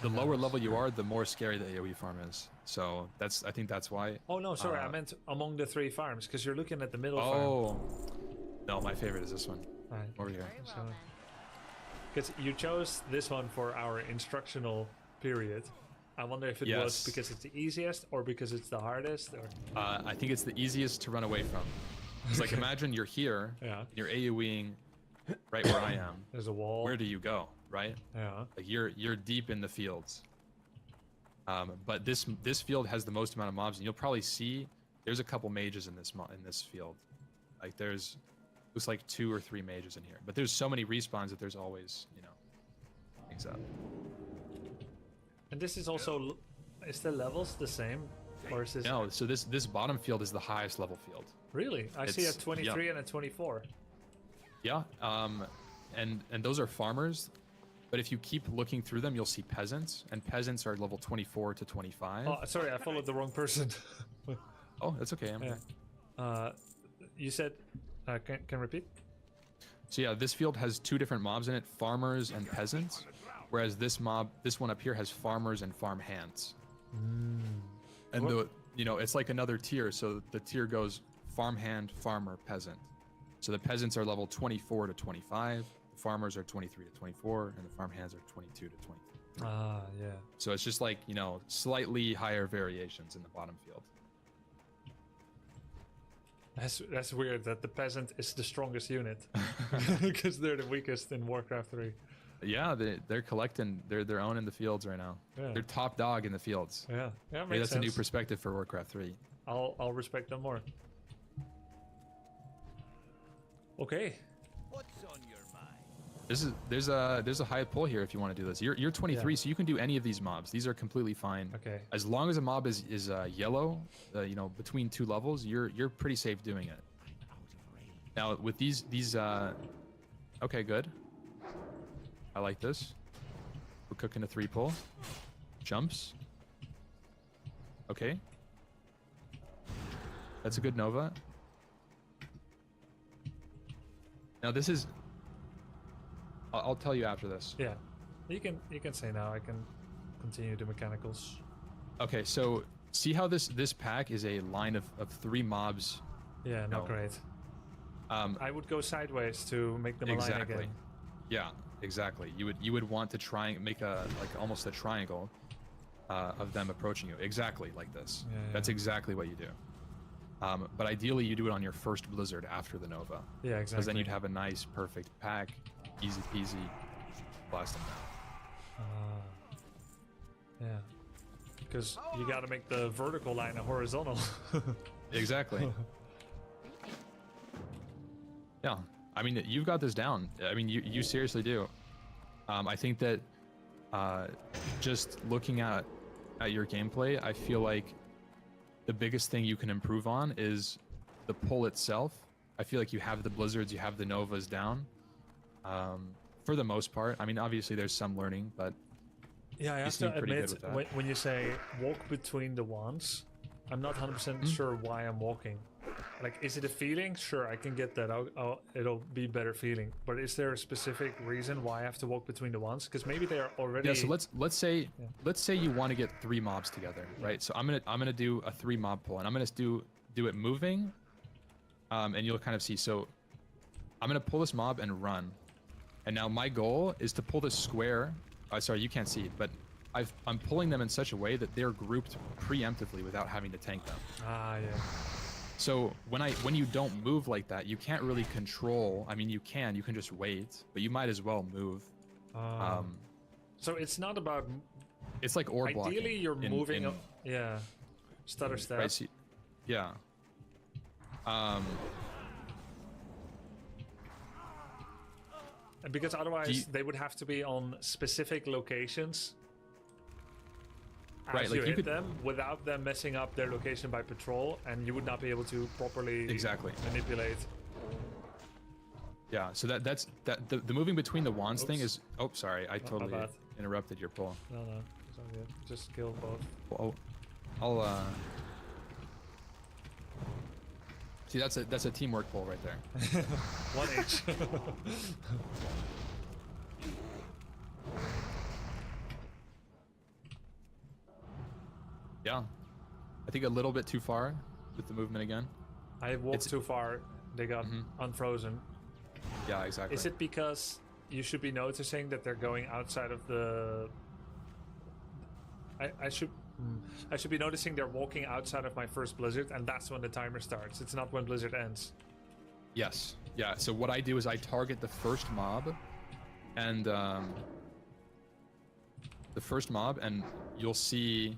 the lower level you are, the more scary the AoE farm is. So I think that's why. Oh no, sorry, I meant among the 3 farms because you're looking at the middle farm. Oh, no, my favorite is this one Right. over here. Very well So- then. Because you chose this one for our instructional period. I wonder if it was Yes. because it's the easiest or because it's the hardest. Or I think it's the easiest to run away from. It's like imagine you're here, Yeah. you're AoEing right where I am. there's a wall. Where do you go, right? Yeah. Like you're deep in the fields. But this field has the most amount of mobs, and you'll probably see there's a couple mages in this field. Like looks like 2 or 3 mages in here. But there's so many respawns that there's always things up. And this is also is the levels the same, or is this No, so this bottom field is the highest level field. really? I see a It's- 23 yeah. and a 24. Yeah, and those are farmers, but if you keep looking through them, you'll see peasants, and peasants are level 24 to 25. Oh, sorry, I followed the wrong person. Oh, that's okay. Yeah. You said can repeat? So yeah, this field has 2 different mobs in it, farmers and peasants, whereas this one up here has farmers and farm hands. And it's like another tier, so the tier goes farmhand, farmer, peasant. So the peasants are level 24 to 25, the farmers are 23 to 24, and the farm hands are 22 to 23. Yeah. So it's just like, slightly higher variations in the bottom field. That's weird that the peasant is the strongest unit because they're the weakest in Warcraft 3. Yeah, they're collecting, they're owning the fields right now. Yeah. They're top dog in the fields. Yeah, Maybe makes that's sense. a new perspective for Warcraft 3. I'll respect them more. Okay. There's a high pull here if you want to do this. You're 23, Yeah. so you can do any of these mobs. These are completely fine. Okay. As long as a mob is yellow, between 2 levels, you're pretty safe doing it. Now with these okay, good. I like this. We're cooking a 3 pull. Jumps. Okay. That's a good Nova. Now this is. I'll tell you after this. Yeah. You can say now. I can continue the mechanicals. Okay, so see how this pack is a line of 3 mobs. Yeah, not No. great. I would go sideways to make them align Exactly. again. Yeah, exactly. You would want to try and make almost a triangle of them approaching you. Exactly like this. Yeah, That's yeah. exactly what you do. But ideally, you do it on your first Blizzard after the Nova. Yeah, exactly. Because then you'd have a nice, perfect pack. Easy peasy. Blast them down. Yeah. Because you got to make the vertical line a horizontal. Exactly. Yeah. I mean, you've got this down. I mean, you seriously do. I think that just looking at your gameplay, I feel like the biggest thing you can improve on is the pull itself. I feel like you have the Blizzards, you have the Novas down. For the most part. I mean, obviously there's some learning, but Yeah, I have seem to pretty good admit, with that. when you say walk between the wands, I'm not 100% sure why I'm walking. Like, is it a feeling? Sure, I can get that. It'll be better feeling. But is there a specific reason why I have to walk between the ones? Because maybe they are already. Yeah. So let's say you want to get 3 mobs together, right? So I'm gonna do a 3 mob pull, and I'm gonna do it moving, and you'll kind of see. So I'm gonna pull this mob and run, and now my goal is to pull this square. Sorry, you can't see it, but I'm pulling them in such a way that they're grouped preemptively without having to tank them. Ah, yeah. So when you don't move like that, you can't really control. I mean, you can just wait, but you might as well move. So it's not about. It's like orb blocking. Ideally, you're moving. Yeah. Stutter step. Right, so, yeah. Because otherwise, they would have to be on specific locations. Right, As like you you hit could- them without them messing up their location by patrol, and you would not be able to properly Exactly. manipulate. Yeah, so that's the moving between the wands thing Oops. is. Oh, sorry, I totally bad. interrupted your pull. No, it's all good. Just kill both. Oh, I'll see, that's a teamwork pull right there. 1 H. Yeah, I think a little bit too far with the movement again. I walked It's- too far. They got unfrozen. Yeah, exactly. Is it because you should be noticing that they're going outside of the? I should be noticing they're walking outside of my first blizzard, and that's when the timer starts. It's not when blizzard ends. Yes. Yeah. So what I do is I target the first mob, and you'll see.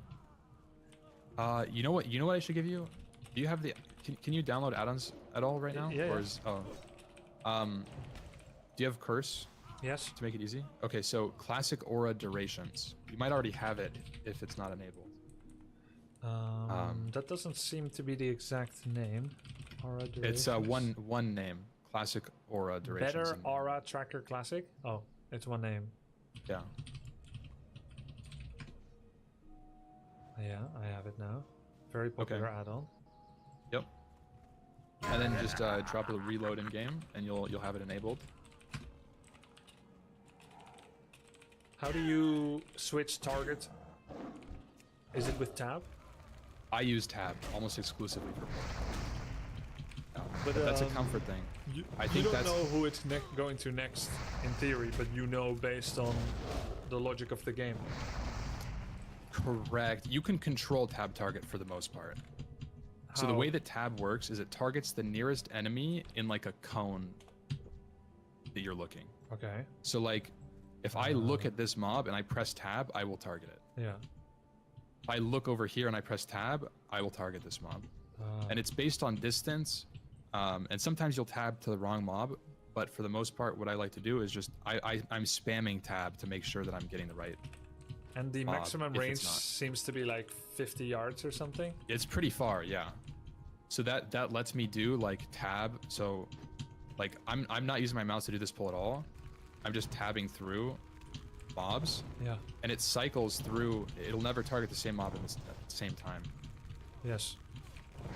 You know what? You know what I should give you? Do you have the? Can you download add-ons at all right now? Yeah, Or yeah. is, do you have Curse Yes. to make it easy? Okay. So classic aura durations. You might already have it if it's not enabled. That doesn't seem to be the exact name. Aura It's durations. one name. Classic aura durations. Better and- Aura Tracker Classic. Oh, it's one name. Yeah. Yeah, I have it now. Very popular add-on. Yep. And then just drop a reload in game, and you'll have it enabled. How do you switch target? Is it with tab? I use tab almost exclusively for pull. Yeah, But, but that's a comfort thing. You, I you think don't that's- know who it's going to next in theory, but you know based on the logic of the game. Correct. You can control tab target for the most part. So the How? way that tab works is it targets the nearest enemy in like a cone that you're looking. Okay. So like, if I look at this mob and I press tab, I will target it. Yeah. If I look over here and I press tab, I will target this mob. And it's based on distance. And sometimes you'll tab to the wrong mob, but for the most part, what I like to do is just I'm spamming tab to make sure that I'm getting the right. And the maximum if it's range not. seems to be like 50 yards or something. It's pretty far, yeah. So that lets me do like tab. So like I'm not using my mouse to do this pull at all. I'm just tabbing through mobs, Yeah. and it cycles through. It'll never target the same mob at the same time. Yes.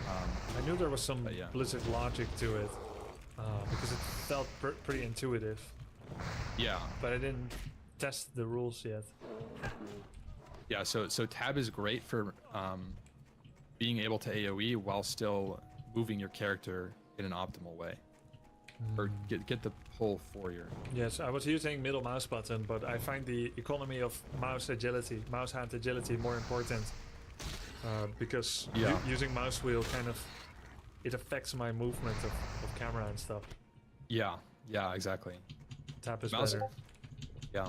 I knew there was some but yeah. Blizzard logic to it because it felt pretty intuitive, Yeah, but I didn't test the rules yet. yeah. So tab is great for being able to AOE while still moving your character in an optimal way, or get the pull for your. Yes, I was using middle mouse button, but I find the economy of mouse hand agility more important because Yeah. using mouse wheel kind of it affects my movement of camera and stuff. Yeah, exactly. Tap is Mouse- better. Yeah.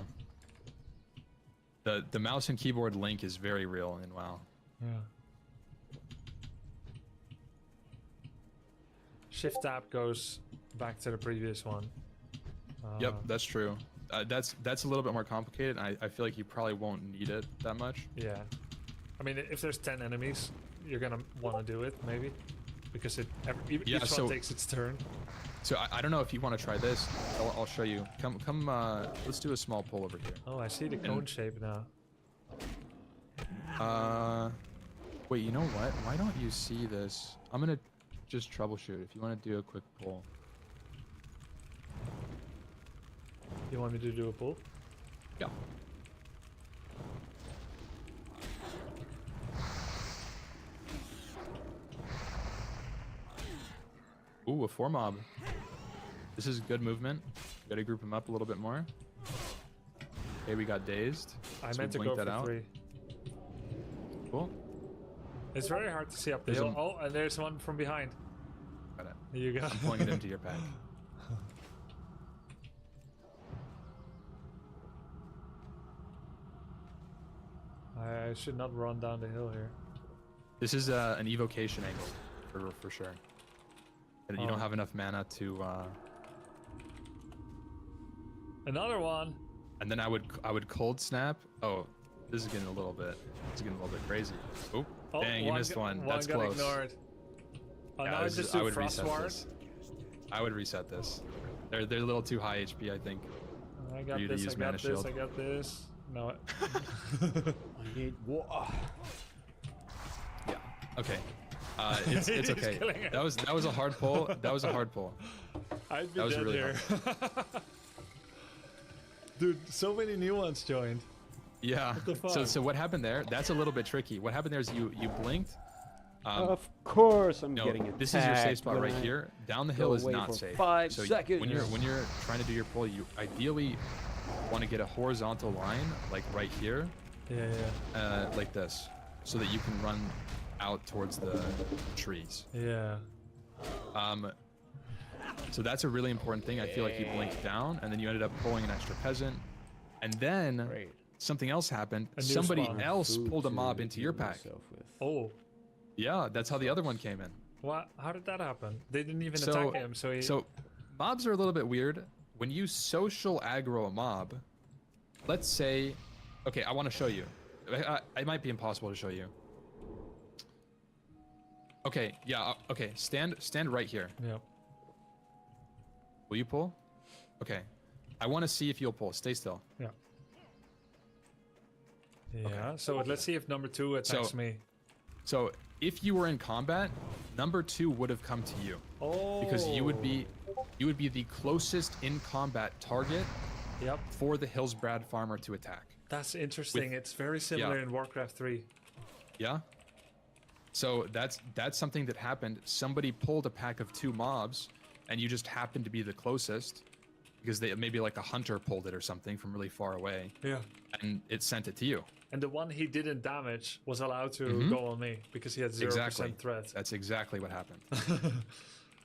The mouse and keyboard link is very real in WoW. Yeah. Shift tab goes back to the previous one. Yep, that's true. That's a little bit more complicated. And I feel like you probably won't need it that much. Yeah. I mean, if there's 10 enemies, you're gonna want to do it, maybe. Because each Yeah, one so- takes its turn. So I don't know if you want to try this. I'll show you. Come. Let's do a small pull over here. Oh, I see the cone shape now. Wait, you know what? Why don't you see this? I'm gonna just troubleshoot. If you want to do a quick pull. You want me to do a pull? Yeah. Ooh, a 4 mob. This is good movement. Gotta group him up a little bit more. Okay, we got dazed. I so meant we to go blinked for that out. 3. Cool. It's very hard to see up the There's hill. a- Oh, and there's one from behind. Got it. There you go. I'm pulling it into your pack. I should not run down the hill here. This is an evocation angle, for sure. And you Oh. don't have enough mana to. Another one. And then I would cold snap. Oh, this is getting a little bit. It's getting a little bit crazy. Oop. Oh, Dang, you missed one. That's got close. ignored. Oh, Yeah, now I this is- just do would Frost reset Ward. this. I would reset this. They're a little too high HP, I think. I got you to this, use I Mana got this, Shield. I got this. No. I need water. Yeah. Okay. It's He's okay. killing it. That was a hard pull. That was a hard pull. I'd be That was dead really here. Dude, so many new ones joined. Yeah. the So fuck? what happened there? That's a little bit tricky. What happened there is you blinked. Of course, I'm No, getting attacked. this is your safe spot when right I here. Down the hill go is away not for safe. 5 so seconds. when you're trying to do your pull, you ideally want to get a horizontal line like right here, Yeah, like this, so that you can run out towards the trees. yeah. So that's a really important thing. I feel like you blinked down, and then you ended up pulling an extra peasant, and then Great. something else happened. A new Somebody spawn. else Food pulled a to mob into your heal pack. myself with. Oh, Yeah, that's how the other one came in. what? How did that happen? They didn't even So- attack him, so he. So mobs are a little bit weird. When you social aggro a mob, let's say, okay, I want to show you. It might be impossible to show you. Okay, yeah, okay, stand right here. Yeah. Will you pull? Okay. I want to see if you'll pull. Stay still. Yeah. Yeah. So let's see if number 2 attacks So- me. So if you were in combat, number 2 would have come to you Oh. because you would be the closest in combat target Yep. for the Hillsbrad farmer to attack. That's interesting. It's very similar Yeah. in Warcraft 3. Yeah. So that's something that happened. Somebody pulled a pack of 2 mobs, and you just happened to be the closest because they maybe like a hunter pulled it or something from really far away, Yeah. and it sent it to you. And the one he didn't damage was allowed to go on me because he had 0% Exactly. threat. That's exactly what happened.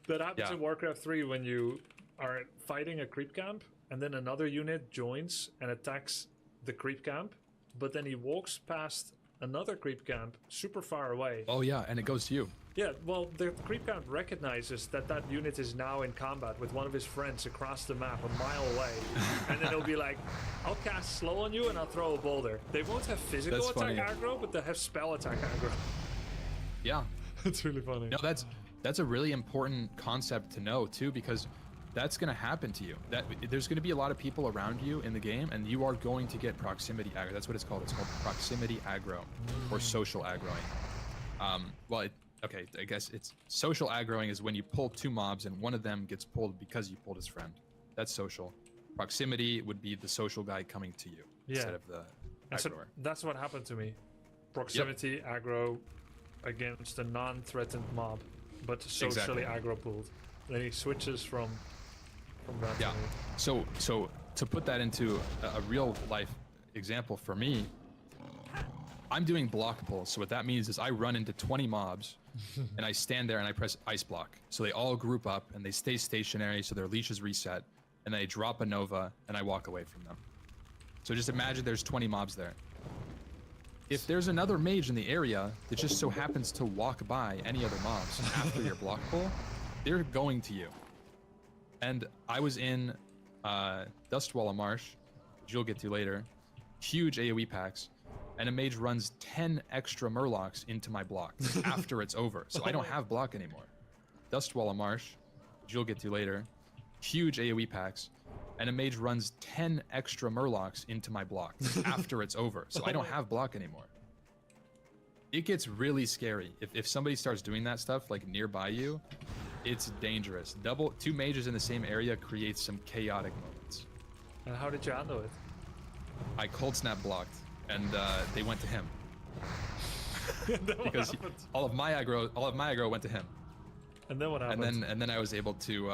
That happens Yeah. in Warcraft 3 when you are fighting a creep camp and then another unit joins and attacks the creep camp, but then he walks past another creep camp super far away. Oh yeah, and it goes to you. Yeah, well, the creep camp recognizes that that unit is now in combat with one of his friends across the map a mile away. And then he'll be like, I'll cast slow on you and I'll throw a boulder. They won't have physical That's attack funny. aggro, but they have spell attack aggro. Yeah. It's really funny. No, that's a really important concept to know too, because that's going to happen to you. That there's going to be a lot of people around you in the game, and you are going to get proximity aggro. That's what it's called. It's called proximity aggro, or social aggroing. Okay, I guess it's social aggroing is when you pull 2 mobs and one of them gets pulled because you pulled his friend. That's social. Proximity would be the social guy coming to you instead of the And so aggroer. that's what happened to me. Proximity aggro against a non-threatened mob, but socially Exactly. aggro pulled. Then he switches from that Yeah. to me. So to put that into a real life example for me, I'm doing block pulls. So what that means is I run into 20 mobs and I stand there and I press ice block. So they all group up and they stay stationary so their leash is reset, and they drop a Nova and I walk away from them. So just imagine there's 20 mobs there. If there's another mage in the area that just so happens to walk by any other mobs after your block pull, they're going to you. And I was in Dustwalla Marsh, which you'll get to later, huge AoE packs, and a mage runs 10 extra Murlocs into my block after it's over. So I don't have block anymore. Dustwalla Marsh, which you'll get to later, huge AoE packs, and a mage runs 10 extra Murlocs into my block after it's over. So I don't have block anymore. it gets really scary. If somebody starts doing that stuff like nearby you, it's dangerous. Two mages in the same area creates some chaotic moments. And how did you handle it? I cold snap blocked, and they went to him Then what because happened? all of my aggro went to him, And then what happened? and then I was able to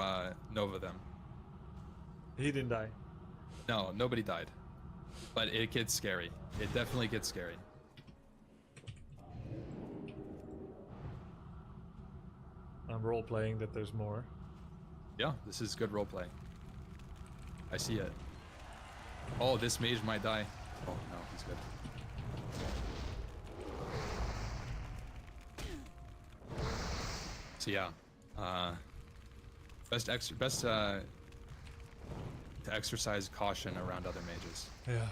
Nova them. He didn't die. No, nobody died, but it gets scary. It definitely gets scary. I'm role playing that there's more. Yeah, this is good roleplay. I see it. Oh, this mage might die. Oh no, he's good. So yeah, best to exercise caution around other mages. Yeah.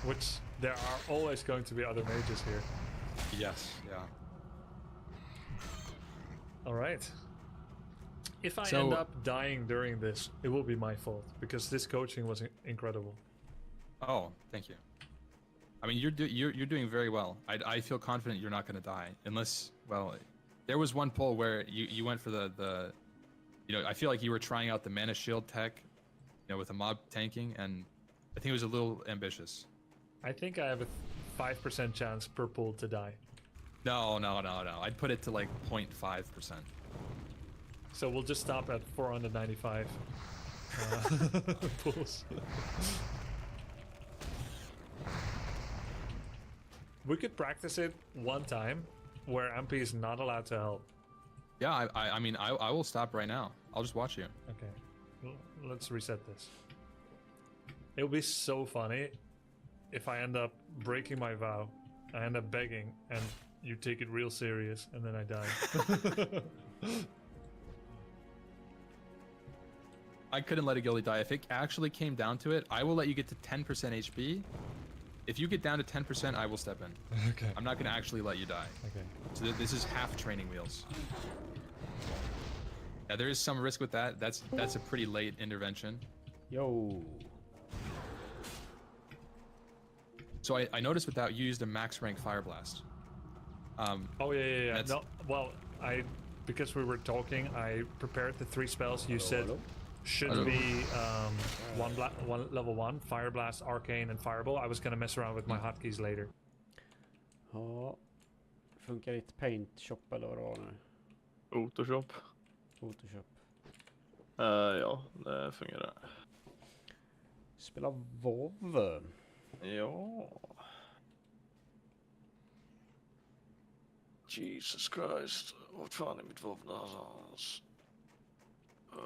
Which there are always going to be other mages here. Yes, yeah. All right. If I So- end up dying during this, it will be my fault because this coaching was incredible. Oh, thank you. I mean, you're doing very well. I feel confident you're not going to die unless, well, there was one pull where you went for the I feel like you were trying out the mana shield tech, with a mob tanking, and I think it was a little ambitious. I think I have a 5% chance per pull to die. No. I'd put it to like 0.5%. So we'll just stop at 495 pulls. We could practice it one time where MP is not allowed to help. Yeah, I mean, I will stop right now. I'll just watch you. Okay, let's reset this. It would be so funny if I end up breaking my vow, I end up begging, and you take it real serious, and then I die. I couldn't let a guildie die. If it actually came down to it, I will let you get to 10% HP. If you get down to 10%, I will step in. Okay. I'm not going to actually let you die. Okay. So this is half training wheels. Yeah, there is some risk with that. That's a pretty late intervention. Yo. So I noticed with that you used a max rank Fire Blast. Oh yeah. That's- No, well, because we were talking, I prepared the 3 spells you said hello? should Hello. be one level 1, Fire Blast, Arcane, and Fireball. I was gonna mess around with my hotkeys later. Ja. Funkar ditt paint shop eller vad det var nu? Photoshop. Photoshop. Ja, det fungerar. Spela WoW. Ja. Jesus Christ. Vart fan är mitt vapen någonstans? Så,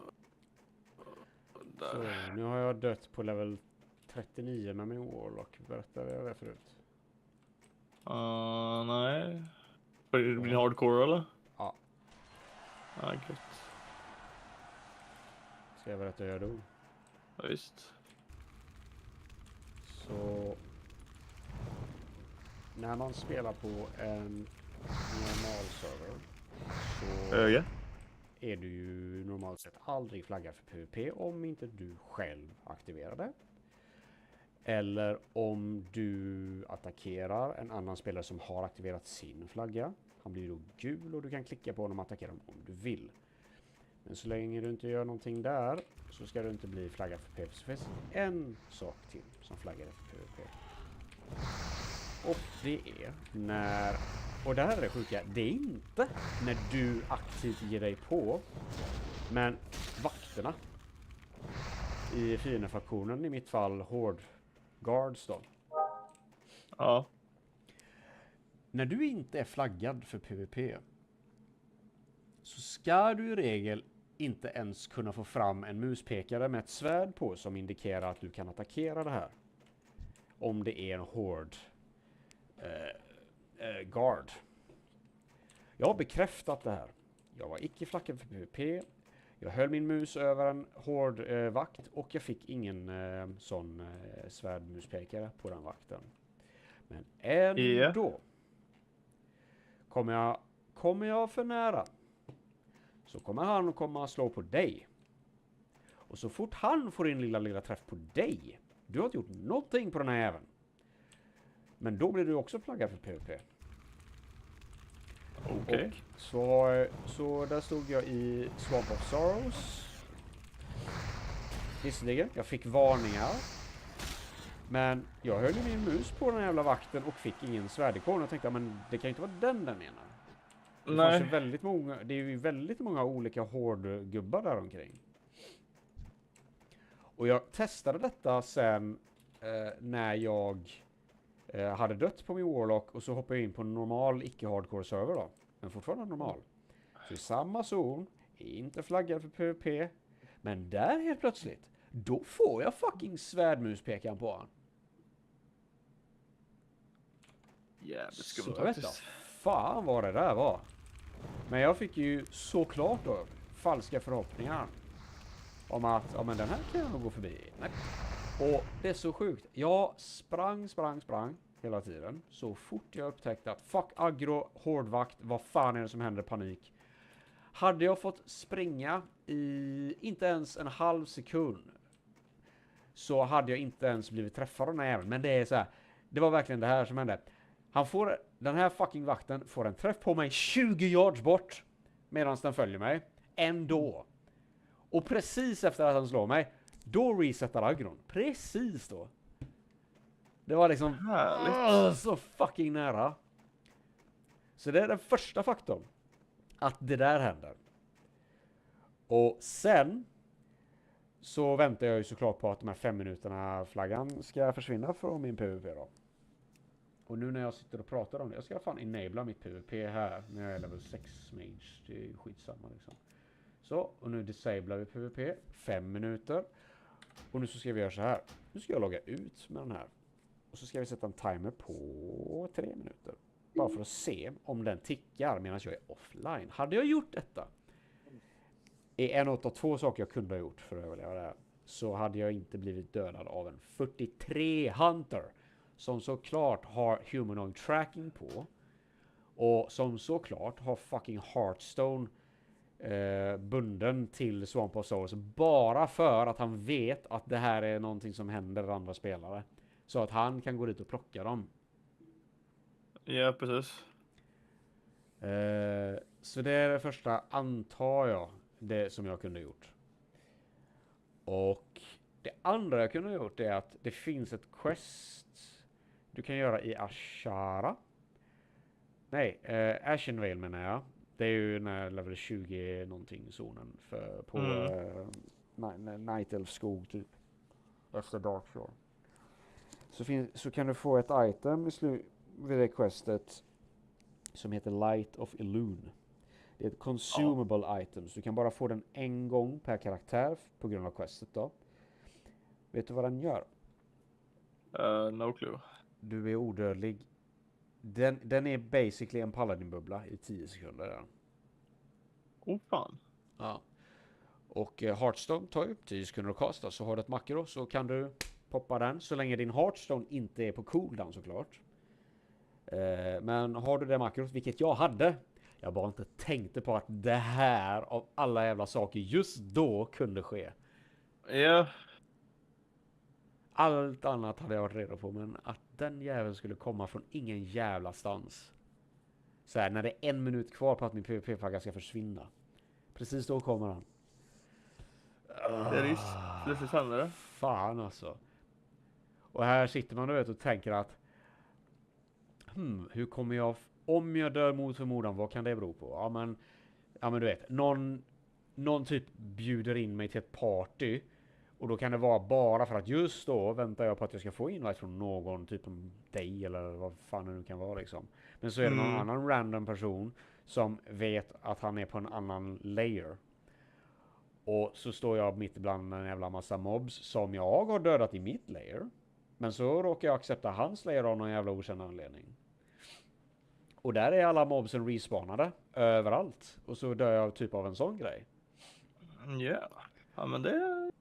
Där. nu har jag dött på level 39 med min Warlock. Berättade jag det förut? Nej. Blir det hardcore eller? Ja. Ja, gött. Ska jag berätta hur jag dog? Ja, visst. Så när man spelar på en normal server så Höger. är du ju normalt sett aldrig flaggad för PvP om inte du själv aktiverar det. Eller om du attackerar en annan spelare som har aktiverat sin flagga. Han blir då gul och du kan klicka på honom och attackera honom om du vill. Men så länge du inte gör någonting där så ska du inte bli flaggad för PvP. Så finns en sak till som flaggar för PvP. Och det är när... Och det här är det sjuka. Det är inte när du aktivt ger dig på. Men vakterna. I fiendefraktionen, i mitt fall Horde Guards då. Ja. När du inte är flaggad för PvP så ska du i regel inte ens kunna få fram en muspekare med ett svärd på som indikerar att du kan attackera det här. Om det är en Horde Guard. Jag har bekräftat det här. Jag var icke flaggad för PvP. Jag höll min mus över en Horde vakt och jag fick ingen sån svärdmuspekare på den vakten. Men ändå kommer jag för nära så kommer han komma och slå på dig. Och så fort han får in lilla träff på dig, du har inte gjort någonting på den här även. Men då blir du också flaggad för PvP. Okej. Och så där stod jag i Swamp of Sorrows. Visserligen, jag fick varningar. Men jag höll ju min mus på den här jävla vakten och fick ingen svärdikon. Jag tänkte, men det kan ju inte vara den menar. Det fanns ju det är ju väldigt många olika hårdgubbar där omkring. Och jag testade detta sen när jag hade dött på min Warlock och så hoppade jag in på en normal icke-hardcore server då. Men fortfarande normal. Så i samma zon, inte flaggad för PvP. Men där helt plötsligt, då får jag fucking svärdmuspekan på han. Jävligt skumt Så jag vet inte, faktiskt. fan vad det där var. Men jag fick ju såklart då falska förhoppningar om att, ja men den här kan jag nog gå förbi. Nej. Och det är så sjukt. Jag sprang hela tiden. Så fort jag upptäckte att fuck aggro, hårdvakt, vad fan är det som händer, panik. Hade jag fått springa i inte ens en halv sekund så hade jag inte ens blivit träffad av den här jäveln. Men det är så här, det var verkligen det här som hände. Den här fucking vakten får en träff på mig 20 yards bort medan den följer mig. Ändå. Och precis efter att han slår mig, då resetar aggron. Precis då. Det var liksom så fucking nära. Så det är den första faktorn. Att det där händer. Och sen så väntar jag ju såklart på att de här 5 minuterna flaggan ska försvinna från min PvP då. Och nu när jag sitter och pratar om det, jag ska fan enabla mitt PvP här när jag är level 6 mage. Det är ju skitsamma liksom. Så, och nu disablar vi PvP 5 minuter. Och nu så ska vi göra så här. Nu ska jag logga ut med den här. Och så ska vi sätta en timer på 3 minuter. Bara för att se om den tickar medan jag är offline. Hade jag gjort detta är en av 2 saker jag kunde ha gjort för att överleva det här, så hade jag inte blivit dödad av en 43 Hunter som såklart har humanoid tracking på och som såklart har fucking Hearthstone bunden till Swamp of Souls bara för att han vet att det här är någonting som händer andra spelare. Så att han kan gå dit och plocka dem. Ja, precis. Så det är det första, antar jag, det som jag kunde gjort. Och det andra jag kunde gjort är att det finns ett quest du kan göra i Ashara. Nej, Ashenvale menar jag. Det är ju den här level 20 någonting zonen på Night Elf skog typ. Efter Darkshore. Så kan du få ett item vid det questet som heter Light of Elune. Det är ett consumable item, så du kan bara få den en gång per karaktär på grund av questet då. Vet du vad den gör? No clue. Du är odödlig. Den är basically en paladin-bubbla i 10 sekunder. Där. Oh fan. Ja. Och Hearthstone tar ju 10 sekunder att kasta, så har du ett makro så kan du poppa den så länge din Hearthstone inte är på cooldown såklart. Men har du det makrot, vilket jag hade, jag bara inte tänkte på att det här av alla jävla saker just då kunde ske. Ja. Allt annat hade jag varit redo på, men att den jäveln skulle komma från ingen jävla stans. Så här, när det är 1 minut kvar på att min PvP-flagga ska försvinna. Precis då kommer han. Det är risk. Det försvinner det. Fan alltså. Och här sitter man, du vet, och tänker att hur kommer jag, om jag dör mot förmodan, vad kan det bero på? Ja men du vet, någon typ bjuder in mig till ett party. Och då kan det vara bara för att just då väntar jag på att jag ska få invite från någon, typ om dig eller vad fan det nu kan vara liksom. Men så är det någon annan random person som vet att han är på en annan layer. Och så står jag mitt ibland en jävla massa mobs som jag har dödat i mitt layer. Men så råkar jag acceptera hans layer av någon jävla okänd anledning. Och där är alla mobsen respawnade överallt. Och så dör jag typ av en sån grej. Ja. Ja men det är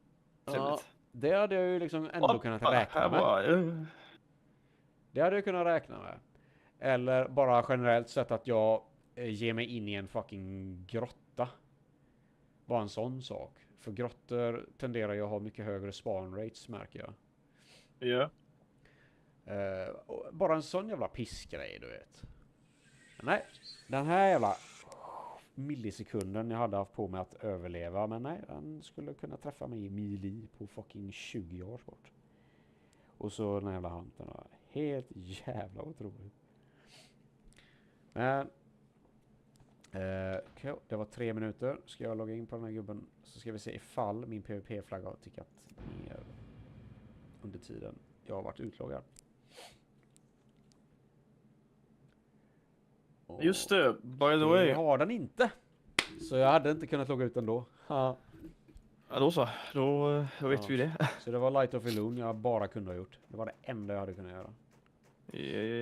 trevligt. Det hade jag ju liksom ändå kunnat räkna med. Det hade jag kunnat räkna med. Eller bara generellt sett att jag ger mig in i en fucking grotta. Bara en sån sak. För grottor tenderar ju att ha mycket högre spawn rates, märker jag. Ja. Bara en sån jävla pissgrej, du vet. Nej, den här jävla millisekunden jag hade haft på mig att överleva, men nej, den skulle kunna träffa mig i melee på fucking 20 år bort. Och så den jävla hunten var helt jävla otroligt. Men det var 3 minuter. Ska jag logga in på den här gubben så ska vi se ifall min PvP-flagga har tickat ner under tiden jag har varit utloggad. Just det, by the Det way. har den inte. Så jag hade inte kunnat logga ut ändå. Ja. Ja, då så. Då vet vi det. Så det var Light of Elune jag bara kunde ha gjort. Det var det enda jag hade kunnat göra.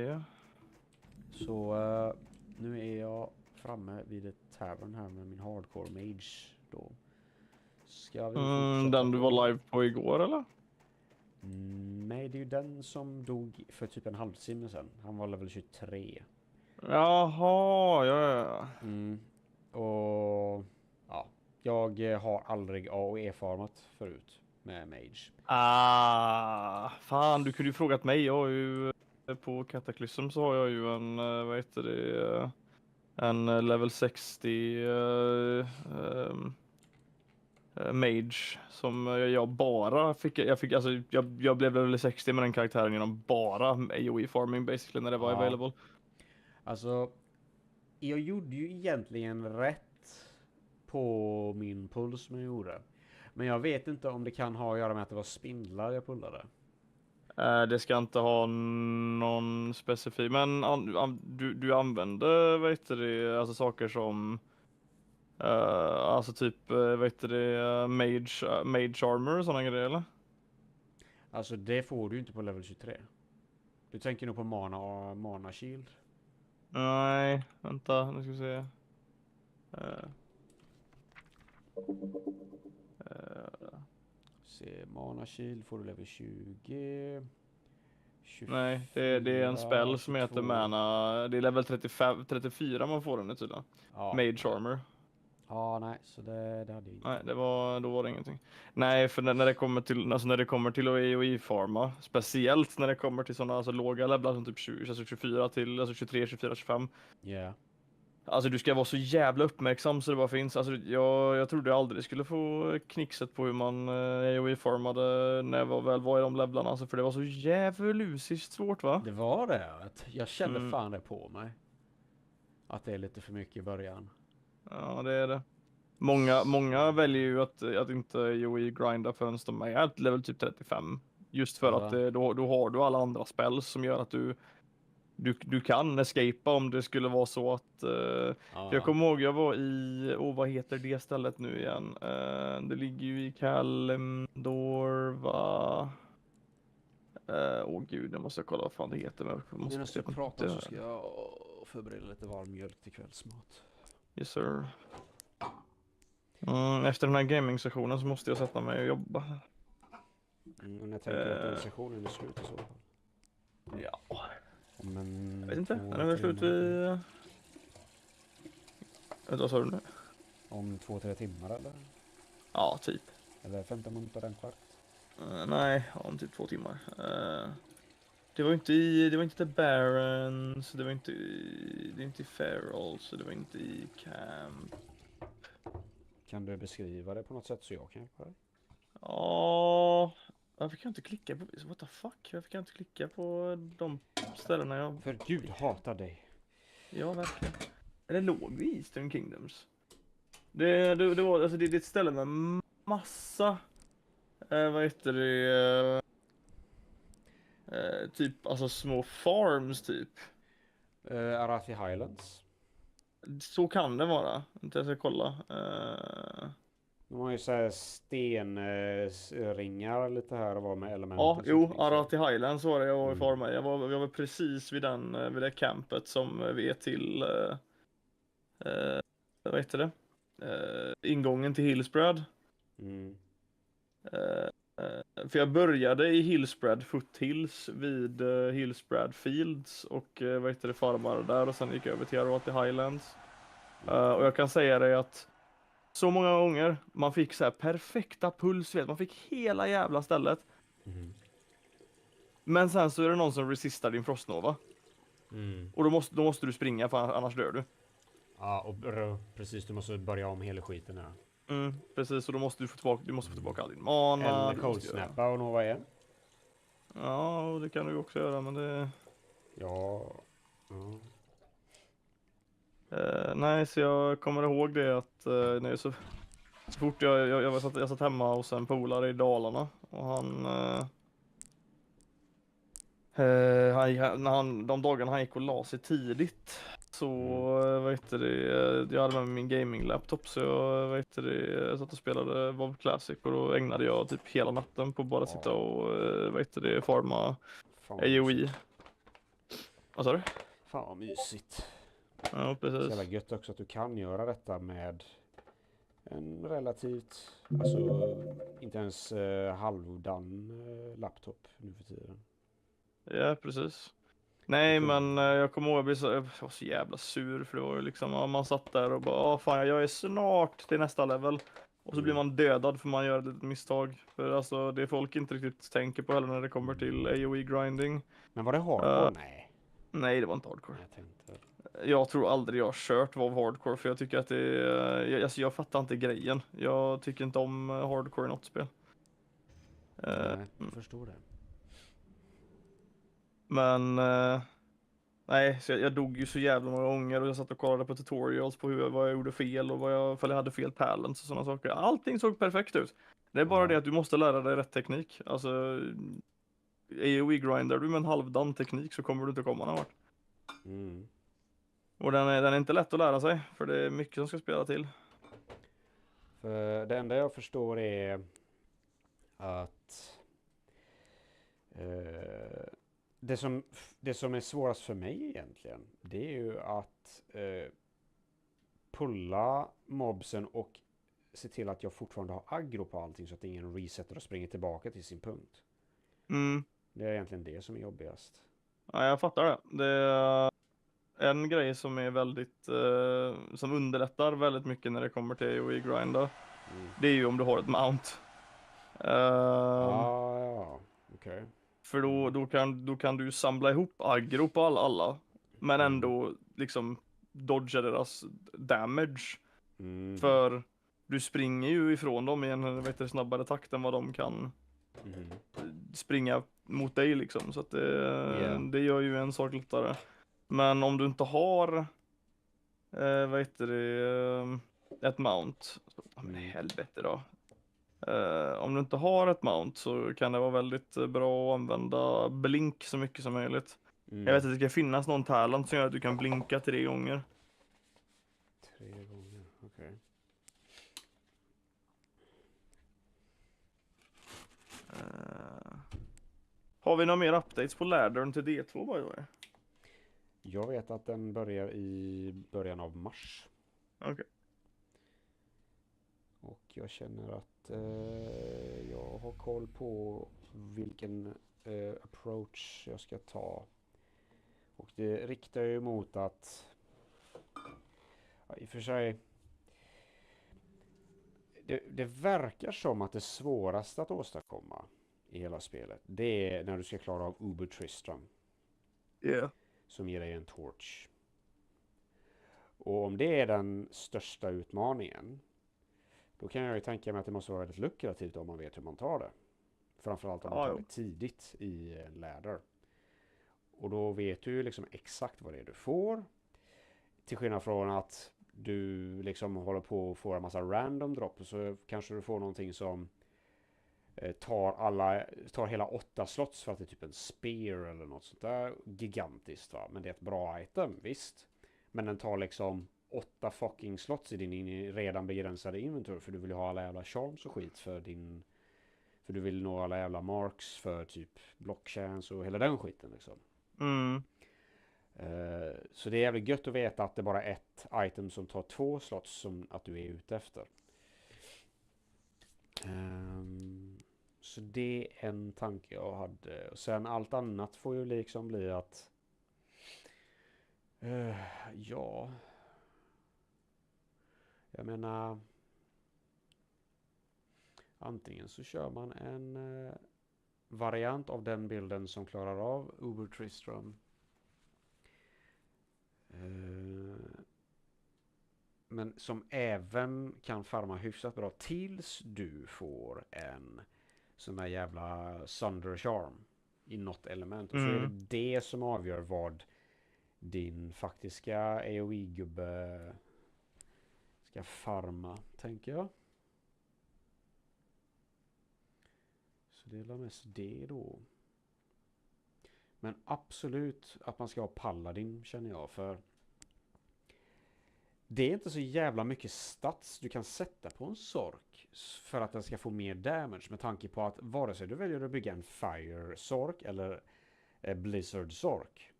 Ja. Så nu är jag framme vid ett tavern här med min hardcore mage då. Ska vi fortsätta Den du på- var live på igår eller? Nej, det är ju den som dog för typ en halvtimme sedan. Han var level 23. Jaha, ja. Och ja, jag har aldrig A och E-farmat förut med mage. Fan, du kunde ju frågat mig. Jag har ju på Cataclysm så har jag ju en, vad heter det, en level 60 mage som jag bara fick, alltså jag blev level 60 med den karaktären genom bara AoE farming basically när det var Ja. available. Alltså, jag gjorde ju egentligen rätt på min puls som jag gjorde. Men jag vet inte om det kan ha att göra med att det var spindlar jag pullade. Det ska inte ha någon specifik, men du använder, vad heter det, alltså saker som alltså typ, vad heter det, mage armor och sådana grejer eller? Alltså det får du ju inte på level 23. Du tänker nog på mana shield. Nej, vänta, nu ska vi se. Se, mana shield får du level 20. 24, Nej, det är en spell som heter 22. mana, det är level 34 man får den tydligen. Ja. Mage armor. Ja, nej, så det hade jag inte. Nej, då var det ingenting. Nej, för när det kommer till, alltså när det kommer till AoE-farma, speciellt när det kommer till sådana alltså låga levlar som typ 20, alltså 24 till alltså 23, 24, 25. Yeah. Alltså du ska vara så jävla uppmärksam så det bara finns. Alltså jag trodde jag aldrig skulle få knixet på hur man AoE-farmade när jag väl var i de levlarna. Alltså för det var så jävlusiskt svårt va? Det var det. Jag kände Mm. fan det på mig. Att det är lite för mycket i början. Ja, det är det. Många väljer ju att inte AoE grinda förrän de är level typ 35. Just för Ja. att då har du alla andra spells som gör att du kan escapa om det skulle vara så att Ja. jag kommer ihåg jag var i vad heter det stället nu igen? Det ligger ju i Kalimdor va? Gud, jag måste kolla vad fan det heter. Men jag måste se på prata det. så ska jag förbereda lite varm mjölk till kvällsmat. Yes sir. Efter den här gaming-sessionen så måste jag sätta mig och jobba. Och när tänker du att den sessionen är slut i så fall? Ja, Men jag vet inte. Den är väl slut vid... Vad sa du nu? Om 2-3 timmar eller? Ja, typ. Eller 15 minuter, en kvart? Nej, om typ 2 timmar. Det var inte The Barons, det är inte i Feral, så det var inte i Camp. Kan du beskriva det på något sätt så jag kan hjälpa dig? Ja, varför kan jag inte klicka på, what the fuck? Varför kan jag inte klicka på de ställena jag... För Gud hatar dig. Ja, verkligen. Eller låg vi i Eastern Kingdoms? Det var, alltså det är ett ställe med massa, vad heter det, typ, alltså små farms typ. Arathi Highlands. Så kan det vara. Inte jag ska kolla. De har ju såhär stenringar lite här och var med element. Ja, jo, Arathi Highlands var det jag var i farma. Jag var precis vid det campet som vi är till, vad heter det? Ingången till Hillsbrad. Mm. För jag började i Hillsbrad Foothills vid Hillsbrad Fields och vad heter det, farmade där och sen gick jag över till Arathi Highlands. Och jag kan säga dig att så många gånger man fick så här perfekta puls, vet man fick hela jävla stället. Mm. Men sen så är det någon som resistar din Frostnova. Och då måste du springa för annars dör du. Ja, och precis, du måste börja om hela skiten här. Precis, och då måste du måste få tillbaka all din mana. Eller du cold måste göra- snappa och Nova igen. Ja, och det kan du också göra, men det... Ja. Nej, så jag kommer ihåg det att nej, så fort jag satt hemma hos en polare i Dalarna och de dagarna han gick och la sig tidigt så vad heter det, jag hade med mig min gaming-laptop så jag vad heter det, jag satt och spelade WoW Classic och då ägnade jag typ hela natten på att bara sitta och vad heter det, farma Fan, AoE. Vad sa du? fan vad mysigt. Ja, Så jävla precis. gött också att du kan göra detta med en relativt, alltså inte ens halvdan laptop nu för tiden. Ja, precis. Nej, men jag kommer ihåg jag var så jävla sur för det var ju liksom, ja, man satt där och bara, fan jag är snart till nästa level. Och så blir man dödad för man gör ett litet misstag. För alltså det folk inte riktigt tänker på heller när det kommer till AoE grinding. Men var det hardcore? Nej. Nej, det var inte hardcore. Jag tänkte... Jag tror aldrig jag har kört WoW hardcore för jag tycker att det är, alltså jag fattar inte grejen. Jag tycker inte om hardcore i något spel. Nej, jag förstår det. Men nej, så jag dog ju så jävla många gånger och jag satt och kollade på tutorials på vad jag gjorde fel och ifall jag hade fel talents och sådana saker. Allting såg perfekt ut. Det är bara det att du måste lära dig rätt teknik. Alltså AoE grinder du med en halvdan teknik så kommer du inte komma någon vart. Och den är inte lätt att lära sig för det är mycket som ska spela till. För det enda jag förstår är att det som är svårast för mig egentligen, det är ju att pulla mobsen och se till att jag fortfarande har aggro på allting så att ingen resetter och springer tillbaka till sin punkt. Det är egentligen det som är jobbigast. Ja, jag fattar det. Det är en grej som är väldigt, som underlättar väldigt mycket när det kommer till AoE grinder. Det är ju om du har ett mount. Ja, okej. För då kan du samla ihop aggro på alla. Men ändå liksom dodga deras damage. För du springer ju ifrån dem i en snabbare takt än vad de kan springa mot dig liksom. Så att det gör ju en sak lättare. Men om du inte har ett mount. Helvete då. Om du inte har ett mount så kan det vara väldigt bra att använda blink så mycket som möjligt. Jag vet att det ska finnas någon talent som gör att du kan blinka 3 gånger. 3 gånger, okej. Har vi några mer updates på laddern till D2 by the way? Jag vet att den börjar i början av mars. Okej. Och jag känner att jag har koll på vilken approach jag ska ta. Och det riktar ju mot att i och för sig det verkar som att det svåraste att åstadkomma i hela spelet, det är när du ska klara av Uber Tristram. Som ger dig en torch. Och om det är den största utmaningen, då kan jag ju tänka mig att det måste vara väldigt lukrativt om man vet hur man tar det. Framförallt om man tar det tidigt i en ladder. Och då vet du ju liksom exakt vad det är du får. Till skillnad från att du liksom håller på att få en massa random drop. Så kanske du får någonting som tar hela 8 slots för att det är typ en spear eller något sånt där gigantiskt, va? Men det är ett bra item, visst. Men den tar liksom 8 fucking slots i din redan begränsade inventory för du vill ha alla jävla charms och skit för du vill nå alla jävla marks för typ block chance och hela den skiten liksom. Så det är jävligt gött att veta att det bara är ett item som tar 2 slots som att du är ute efter. Så det är en tanke jag hade. Och sen allt annat får ju liksom bli att ja, jag menar antingen så kör man en variant av den bilden som klarar av Uber Tristram Men som även kan farma hyfsat bra tills du får en sån där jävla Sunder Charm i något element. Och så är det som avgör vad din faktiska AoE-gubbe ska farma, tänker jag. Så det är mest det då. Men absolut att man ska ha Paladin, känner jag, för det är inte så jävla mycket stats du kan sätta på en sork för att den ska få mer damage, med tanke på att vare sig du väljer att bygga en Fire Sork eller Blizzard Sork,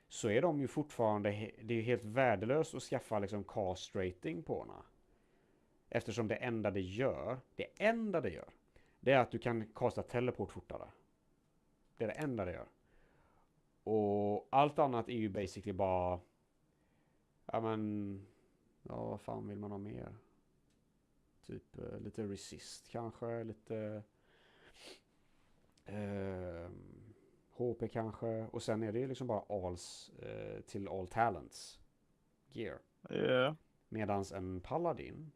så är de ju fortfarande, det är helt värdelöst att skaffa liksom cast rating på den. Eftersom det enda det gör, det är att du kan kasta teleport fortare. Det är det enda det gör. Och allt annat är ju basically bara, ja men, ja vad fan vill man ha mer? Typ lite resist kanske, lite HP kanske. Och sen är det ju liksom bara alls till all talents gear. Yeah. Medans en paladin,